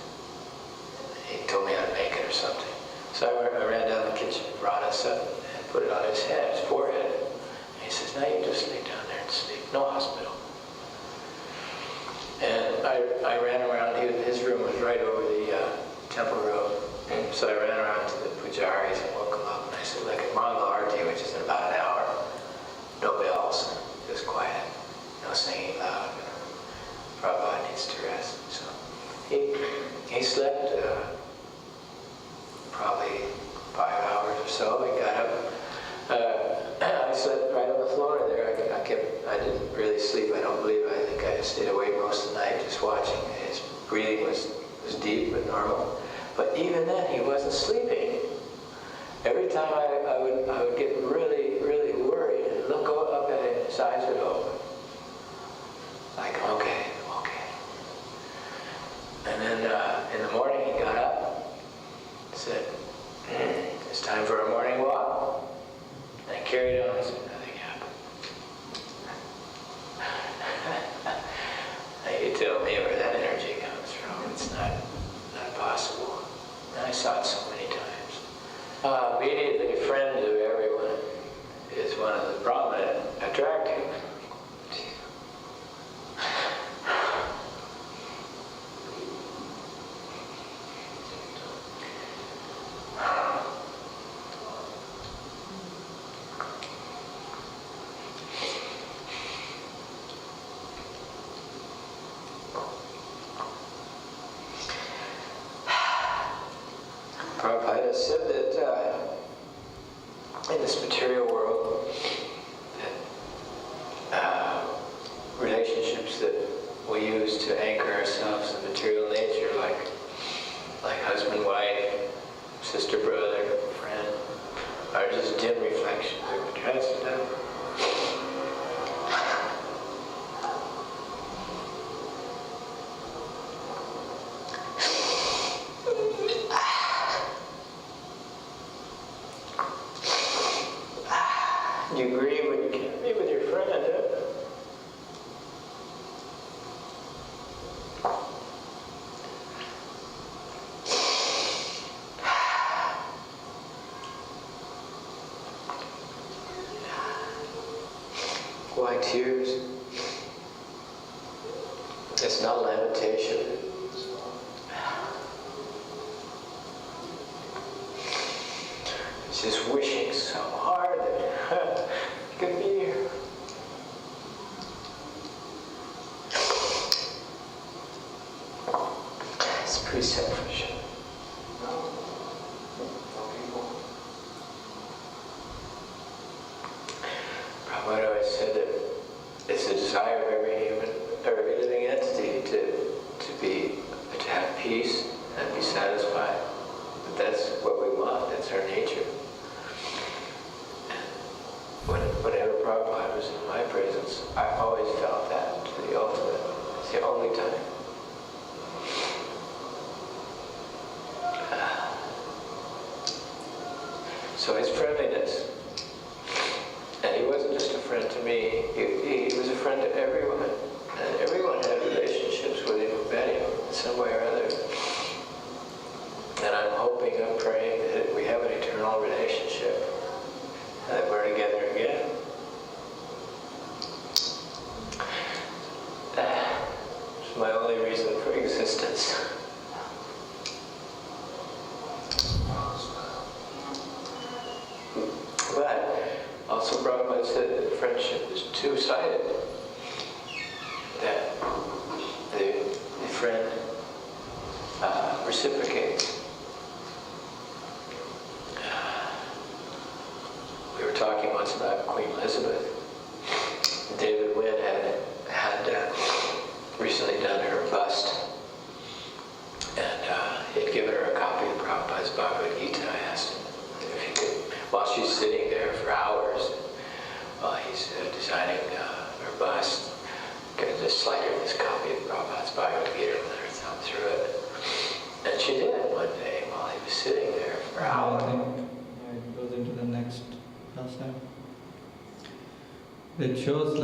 He told me how to make it or something. So I ran down the kitchen, brought us up, and put it on his head, his forehead. And he says, now you just lay down there and sleep. No hospital. And I ran around. His room was right over the Temple Road. So I ran around to the pujaris and woke him up. And I said, look, at Mangala Arati, which is in about an hour, no bells, just quiet, no singing loud. Prabhupada needs to rest. So he slept probably 5 hours or so. He got up. I slept right on the floor there. I didn't really sleep, I don't believe. I think I just stayed awake most of the night just watching. His breathing was deep but normal. But even then, he wasn't sleeping. Every time I would get really, really worried and look up at him, his eyes would open. Like, okay. And then in the morning, he got up, said, it's time for a morning walk. carried on as if nothing happened. Now you tell me where that energy comes from. It's not possible. And I saw it so many times. Immediately friend of everyone is one of the prominent, attractive. Prabhupada said that in this material world, that relationships that we use to anchor ourselves in material nature, like husband, wife, sister, brother, friend, are just dim reflections of the transcendental. You grieve when you can't be with your friend, Why tears? It's not lamentation. It's just wishing so hard that you could be here. It's pretty selfish. Prabhupada always said that it's the desire of every human, or every living entity to have peace and be satisfied. But that's what we want. That's our nature. Whenever Prabhupada was in my presence, I always felt that to the ultimate. It's the only time. So his friendliness, and he wasn't just a friend to me, he was a friend to everyone. And everyone had relationships with him who met him in some way or other. And I'm hoping, I'm praying that we have an eternal relationship, and that we're together again. It's my only reason for existence. But also Prabhupada said that friendship is two-sided. That the friend reciprocates. We were talking once about Queen Elizabeth. David Wynn had recently done her bust, and he had given her a copy of Prabhupada's Bhagavad Gita. I asked him if he could, while she's sitting there for hours, while he's designing her bust, could just slide her this copy of Prabhupada's Bhagavad Gita and let her thumb through it. And she did one day while he was sitting there for hours. I think it goes into the next pastime. It shows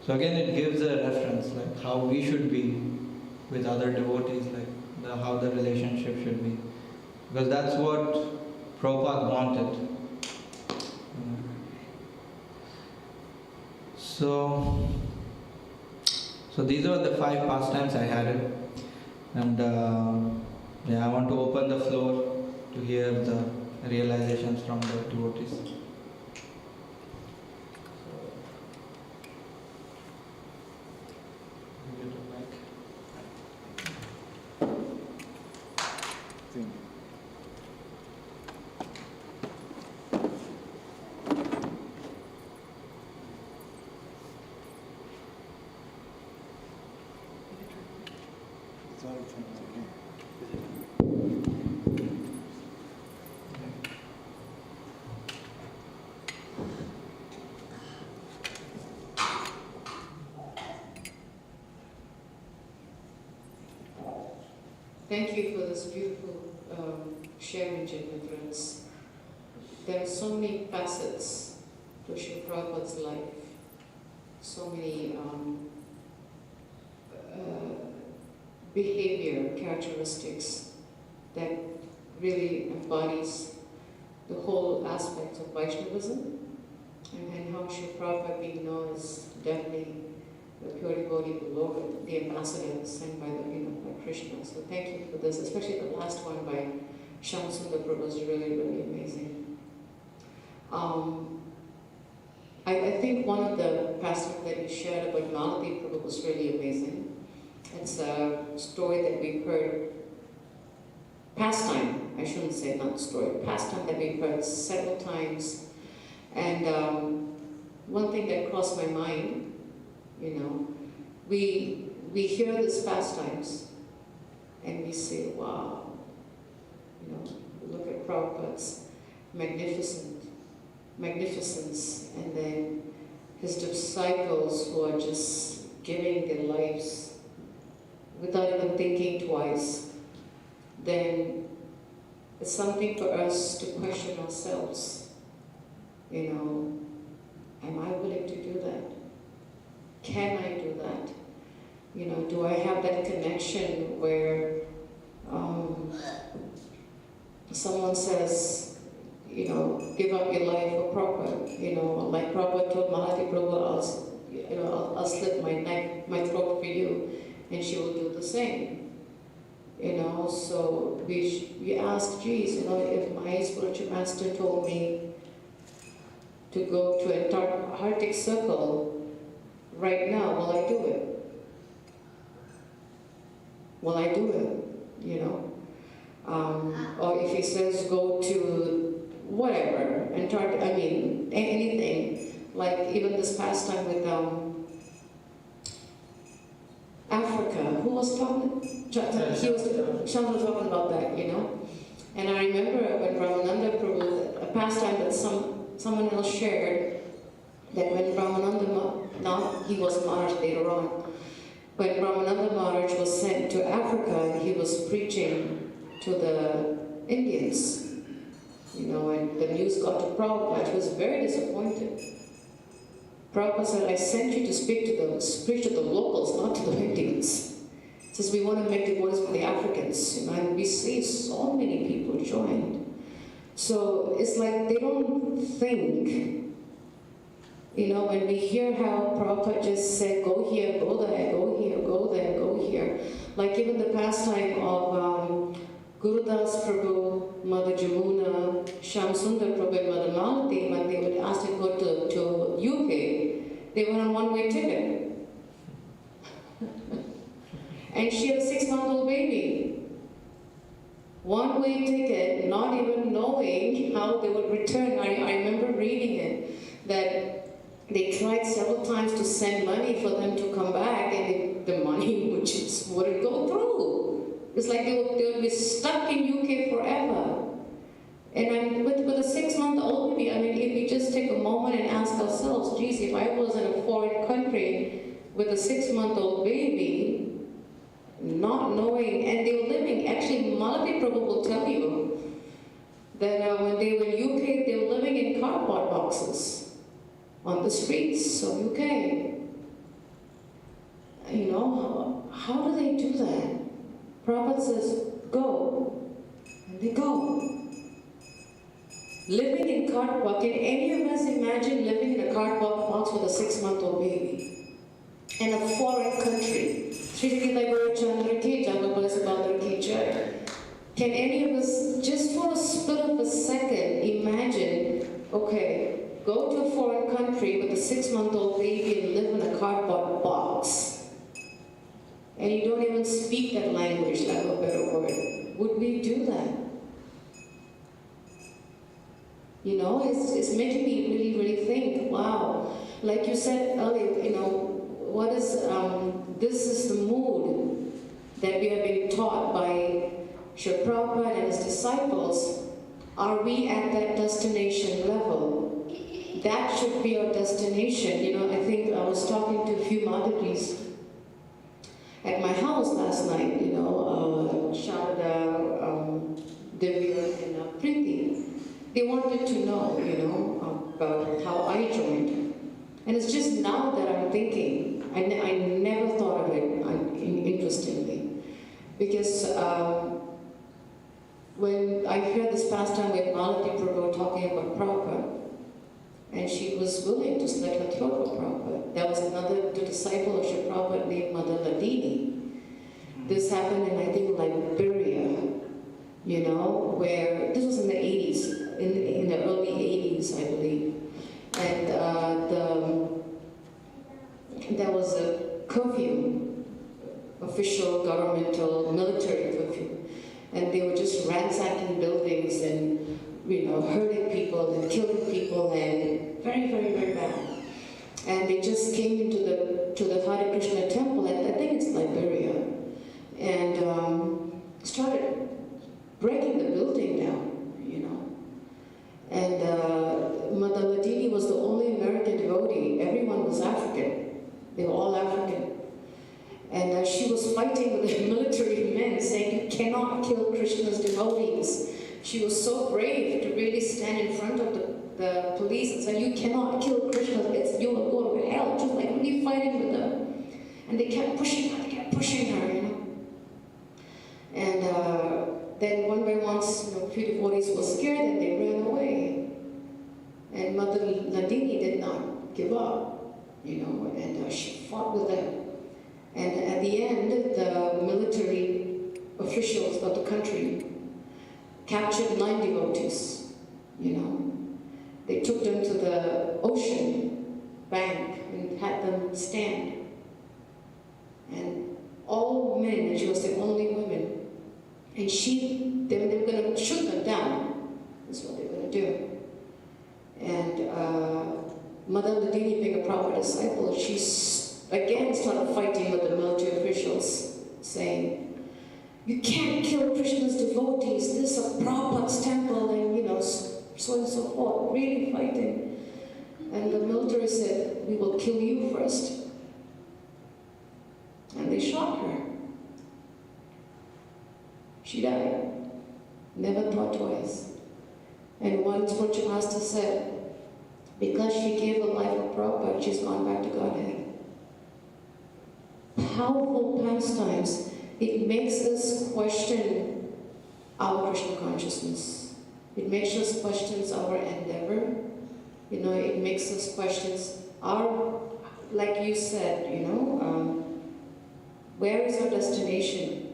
so again it gives a reference, like how we should be with other devotees, like how the relationship should be. Because that's what Prabhupada wanted. So these are the 5 pastimes I had it. And I want to open the floor to hear the realizations from the devotees. Thank you for this beautiful sharing, Jitendra. there are so many facets to Srila Prabhupada's life, so many behavior characteristics that really embodies the whole aspect of Vaishnavism, and how Srila Prabhupada being known as definitely the pure devotee, the Lord, the ambassador sent by by Krishna. So thank you for this, especially the last one by Shamsundar Prabhu was really, really amazing. I think one of the pastimes that you shared about Malati Prabhu was really amazing. It's a story that we've heard, pastime, I shouldn't say not story, pastime that we've heard several times. And one thing that crossed my mind, we hear these pastimes and we say, wow, look at Prabhupada's magnificence, and then his disciples who are just giving their lives without even thinking twice. Then it's something for us to question ourselves. Am I willing to do that? Can I do that? Do I have that connection where someone says, give up your life for Prabhupada, like Prabhupada told Malati Prabhu, I'll slit my throat for you, and she will do the same. So we ask, geez, if my spiritual master told me to go to an Arctic Circle right now, will I do it? Will I do it? Or if he says go to whatever, Antarctica, anything, like even this past time with Africa, who was talking? Chandra was talking about that, And I remember when Ramananda Prabhu, a pastime that someone else shared, that when Ramananda, he was Maharaj later on, when Ramananda Maharaj was sent to Africa and he was preaching to the Indians, and the news got to Prabhupada, he was very disappointed. Prabhupada said, I sent you to preach to the locals, not to the Indians. He says, we want to make devotees for the Africans, and we see so many people joined. So it's like they don't think, when we hear how Prabhupada just said, go here, go there, go here, go there, go here. Like even the pastime of Gurudas Prabhu, Mother Jamuna, Shamsundar Prabhu, and Mother Malati, when they would ask to go to UK, they went on one-way ticket. And she had a 6-month-old baby. One-way ticket, not even knowing how they would return. I remember reading it, that they tried several times to send money for them to come back, and the money just wouldn't go through. It's like they would be stuck in UK forever. And with a 6-month-old baby, if we just take a moment and ask ourselves, geez, if I was in a foreign country with a 6-month-old baby, not knowing, and they were living, actually Malati Prabhu will tell you that when they were in UK, they were living in cardboard boxes on the streets of UK. How do they do that? Prabhupada says, go, and they go. Living in cardboard, can any of us imagine living in a cardboard box with a 6-month-old baby? In a foreign country. Can any of us, just for a split of a second, imagine, okay, go to a foreign country with a 6-month-old baby and live in a cardboard box, and you don't even speak that language, like a better word. Would we do that? It's making me really, really think, wow. Like you said earlier, what is, this is the mood that we have been taught by Srila Prabhupada and his disciples. Are we at that destination level? That should be our destination. I think I was talking to a few Madhudis at my house last night, Sharada, Divya, and Preeti. They wanted to know, about how I joined. And it's just now that I'm thinking, I never thought of it, interestingly. Because when I heard this past time with Malati Prabhu talking about Prabhupada, and she was willing to slit her throat for Prabhupada. There was another disciple of Srila Prabhupada named Mother Ladini. This happened in, I think, Liberia, where, this was in the 80s, in the early 80s, I believe. And there was a curfew, official, governmental, military curfew. And they were just ransacking buildings and, hurting people and killing people, and very, very, very bad. And they just came into the Hare Krishna temple, and I think it's Liberia, and started breaking the building down, And Mother Ladini was the only American devotee. Everyone was African. They were all African. And she was fighting with the military men, saying, you cannot kill Krishna's devotees. She was so brave to really stand in front of the police and say, you cannot kill Krishna, you will go to hell, just like when you fighting with them. And they kept pushing her, And then one by one, a few devotees were scared and they ran away. And Mother Ladini did not give up, and she fought with them. And at the end, the military officials of the country captured 9 devotees, They took them to the ocean bank and had them stand. And all men, and she was the only woman. And they were going to shoot them down. That's what they were going to do. And Mother Ladini, being a Prabhupada disciple, she again started fighting with the military officials, saying, you can't kill Krishna's devotees, this is a Prabhupada's temple, and so and so forth, really fighting. And the military said, we will kill you first. And they shot her. She died. Never thought twice. And one spiritual master said, because she gave her life to Prabhupada, she's gone back to Godhead. Powerful pastimes. It makes us question our Krishna consciousness. It makes us question our endeavor. It makes us question our, like you said, where is our destination?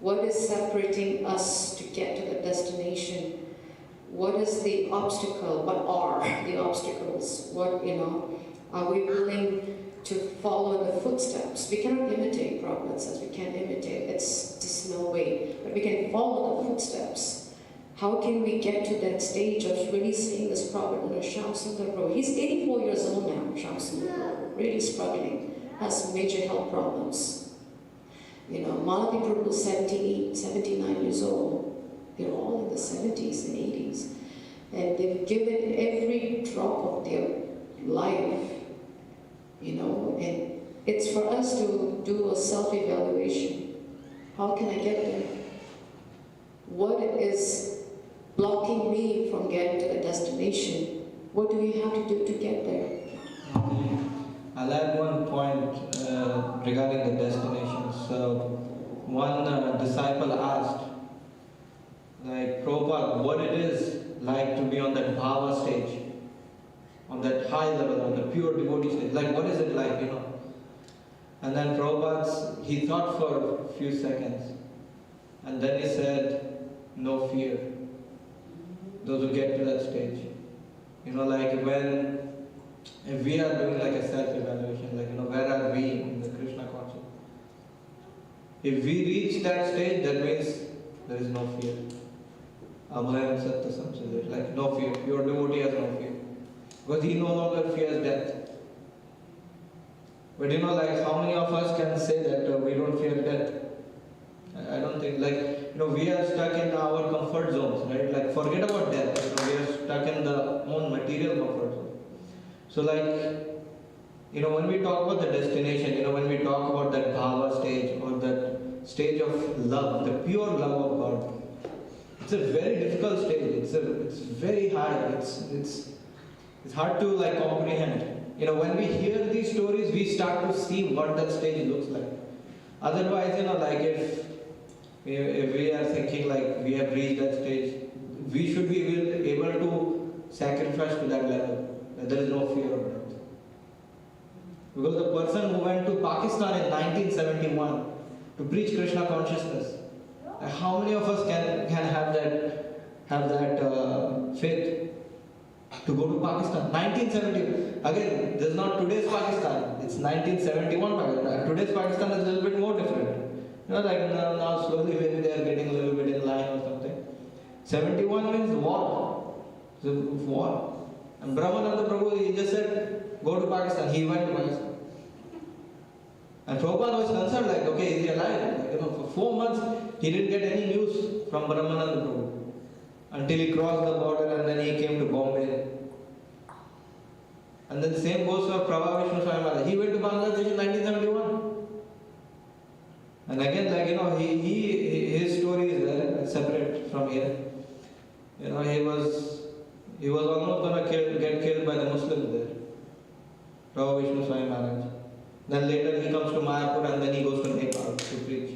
What is separating us to get to the destination? What is the obstacle? What are the obstacles? Are we willing to follow the footsteps? We cannot imitate, Prabhupada says, we can't imitate, it's just no way. But we can follow the footsteps. How can we get to that stage of really seeing this Prabhupada, Shyam Sundar Prabhu? He's 84 years old now, Shyam Sundar Prabhu, really struggling, has major health problems. Malati Prabhu is 78, 79 years old. They're all in the 70s and 80s. And they've given every drop of their life, and it's for us to do a self-evaluation. How can I get there? What is blocking me from getting to the destination? What do we have to do to get there? I'll add one point regarding the destination. So, one disciple asked, Prabhupada, what it is like to be on that bhava stage, on that high level, on the pure devotee stage. What is it like, And then Prabhupada, he thought for a few seconds. And then he said, no fear. Those who get to that stage. If we are doing a self-evaluation, where are we in the Krishna consciousness? If we reach that stage, that means there is no fear. Abhayam Sattva Samsada, no fear. Your devotee has no fear. Because he no longer fears death. But how many of us can say that we don't fear death? I don't think, we are stuck in our comfort zones, right? Forget about death, we are stuck in the own material comfort zone. So when we talk about the destination, when we talk about that bhava stage or that stage of love, the pure love of God, it's a very difficult stage. It's very hard. It's hard to like comprehend. When we hear these stories, we start to see what that stage looks like. Otherwise, like if we are thinking like we have reached that stage, we should be able to sacrifice to that level. There is no fear of death. Because the person who went to Pakistan in 1971 to preach Krishna consciousness, how many of us can have that faith? To go to Pakistan. 1970. Again, this is not today's Pakistan. It's 1971 Pakistan. Today's Pakistan is a little bit more different. Like now slowly maybe they are getting a little bit in line or something. 71 means war. So war. And Brahmananda Prabhu, he just said, go to Pakistan. He went to Pakistan. And Prabhupada was concerned like, okay, is he alive? For 4 months, he didn't get any news from Brahmananda Prabhu. Until he crossed the border and then he came to Bombay. And then the same goes for Prabhupada Vishnu Swami Maharaj. He went to Bangladesh in 1971. And again, his story is there, separate from here. He was almost gonna get killed by the Muslims there. Prabhupada Vishnu Swami Maharaj. Then later he comes to Mayapur and then he goes to Nepal to preach.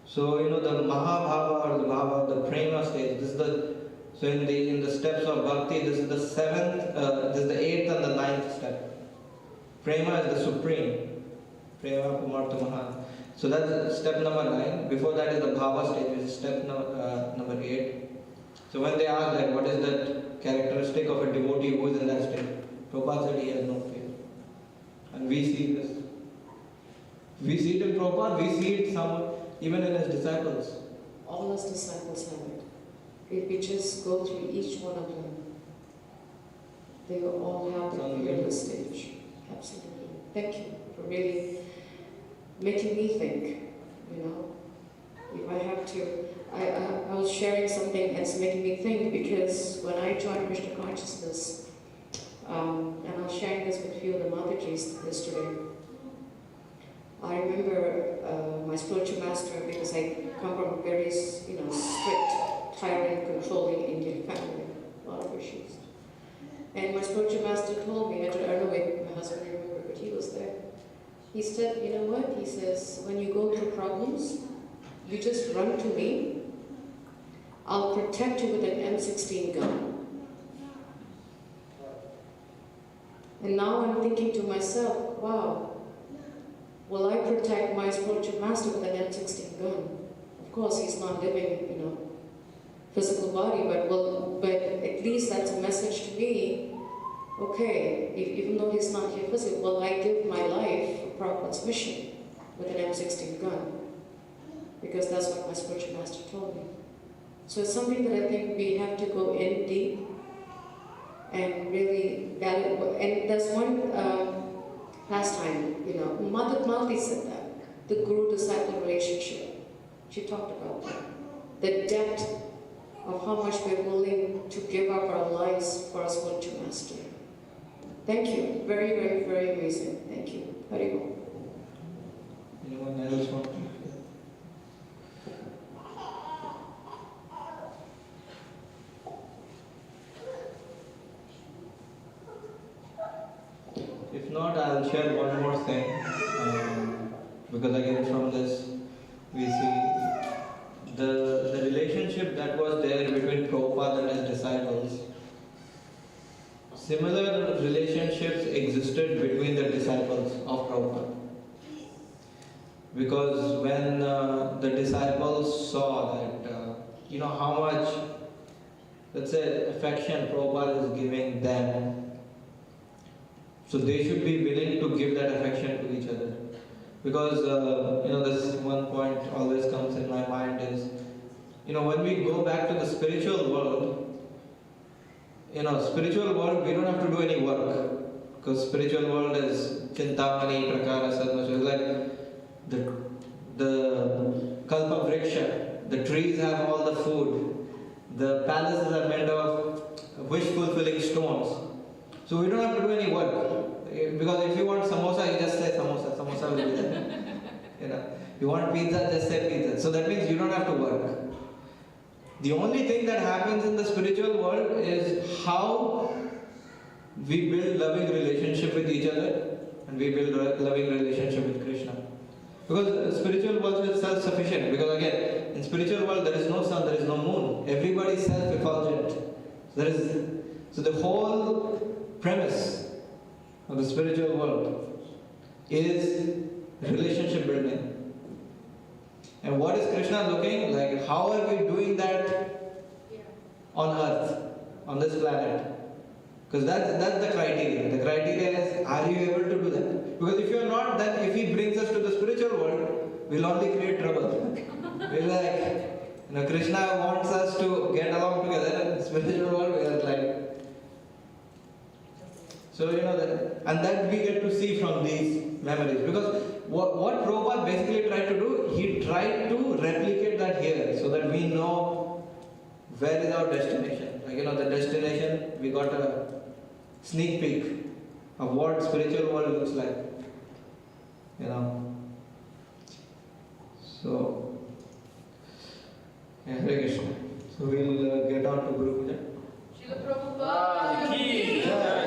So the Mahabhava or the Bhava, the Prema stage, in the steps of Bhakti, this is the 7th, this is the 8th and the 9th step. Prema is the supreme. Prema Pumartha Mahan. So that's step number 9. Before that is the Bhava stage, which is step number 8. So when they ask that what is that characteristic of a devotee who is in that state, Prabhupada said he has no fear. And we see this. We see it in Prabhupada, we see it even in his disciples. All his disciples have it. If we just go through each one of them, they all have the fearless stage. Absolutely. Thank you for really making me think. If I have to, I was sharing something that's making me think because when I joined Krishna consciousness, and I was sharing this with a few of the Matajis yesterday. I remember my spiritual master, because I come from a very strict, tyrant, controlling Indian family, a lot of issues. And my spiritual master told me, I don't know if my husband remembered, but he was there. He said, you know what? He says, when you go through problems, you just run to me. I'll protect you with an M16 gun. And now I'm thinking to myself, wow, will I protect my spiritual master with an M16 gun? Of course, he's not living, physical body, but at least that's a message to me. Okay, even though he's not here physically, will I give my life for Prabhupada's mission with an M16 gun? Because that's what my spiritual master told me. So it's something that I think we have to go in deep and really value. And there's one last time, Mother Malti said that, the guru-disciple relationship. She talked about that. The depth of how much we're willing to give up our lives for our spiritual master. Thank you. Very, very, very amazing. Thank you. Hari Bol. Anyone else want to? If not, I'll share one more thing, because again from this we see the relationship that was there between Prabhupada and his disciples. Similar relationships existed between the disciples of Prabhupada. Because when the disciples saw that, how much, let's say, affection Prabhupada is giving them, so they should be willing to give that affection to each other. Because, this one point always comes in my mind is, when we go back to the spiritual world, we don't have to do any work. Because spiritual world is Chintamani, Prakara, Sadma. So it's like the Kalpa Vriksha. The trees have all the food. The palaces are made of wish-fulfilling stones. So we don't have to do any work. Because if you want samosa, you just say samosa. Samosa will be there. You want pizza, just say pizza. So that means you don't have to work. The only thing that happens in the spiritual world is how we build loving relationship with each other and we build loving relationship with Krishna. Because the spiritual world is self-sufficient. Because again, in spiritual world there is no sun, there is no moon. Everybody is self-effulgent. So the whole premise of the spiritual world is relationship building. And what is Krishna looking like? How are we doing that on earth, on this planet? Because that's the criteria. The criteria is, are you able to do that? Because if you are not, then if he brings us to the spiritual world, we'll only create trouble. We're like, Krishna wants us to get along together, and the spiritual world, we are like. So, and that we get to see from these memories. Because what Prabhupada basically tried to do, he tried to replicate that here so that we know where is our destination. Like, the destination, we got a sneak peek of what spiritual world looks like. So, Hare Krishna. So we'll get on to Guru Puja. Srila Prabhupada ki jai.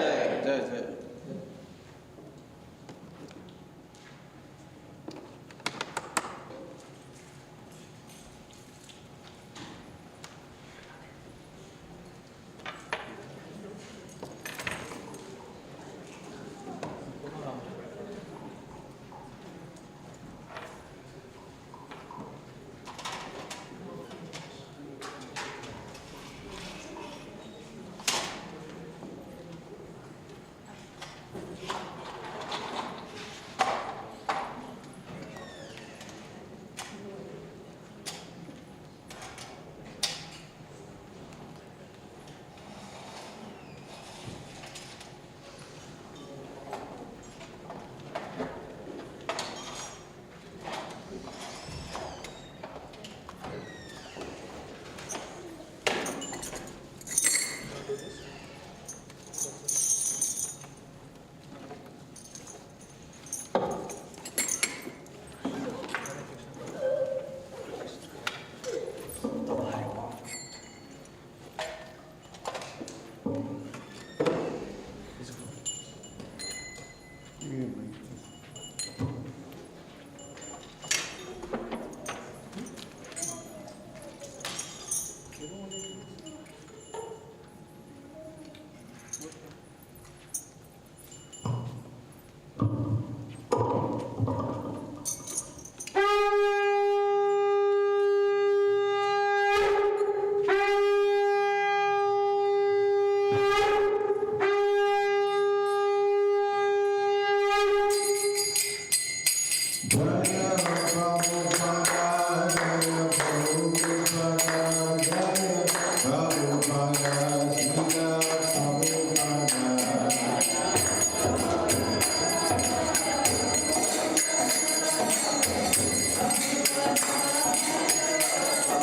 Bye.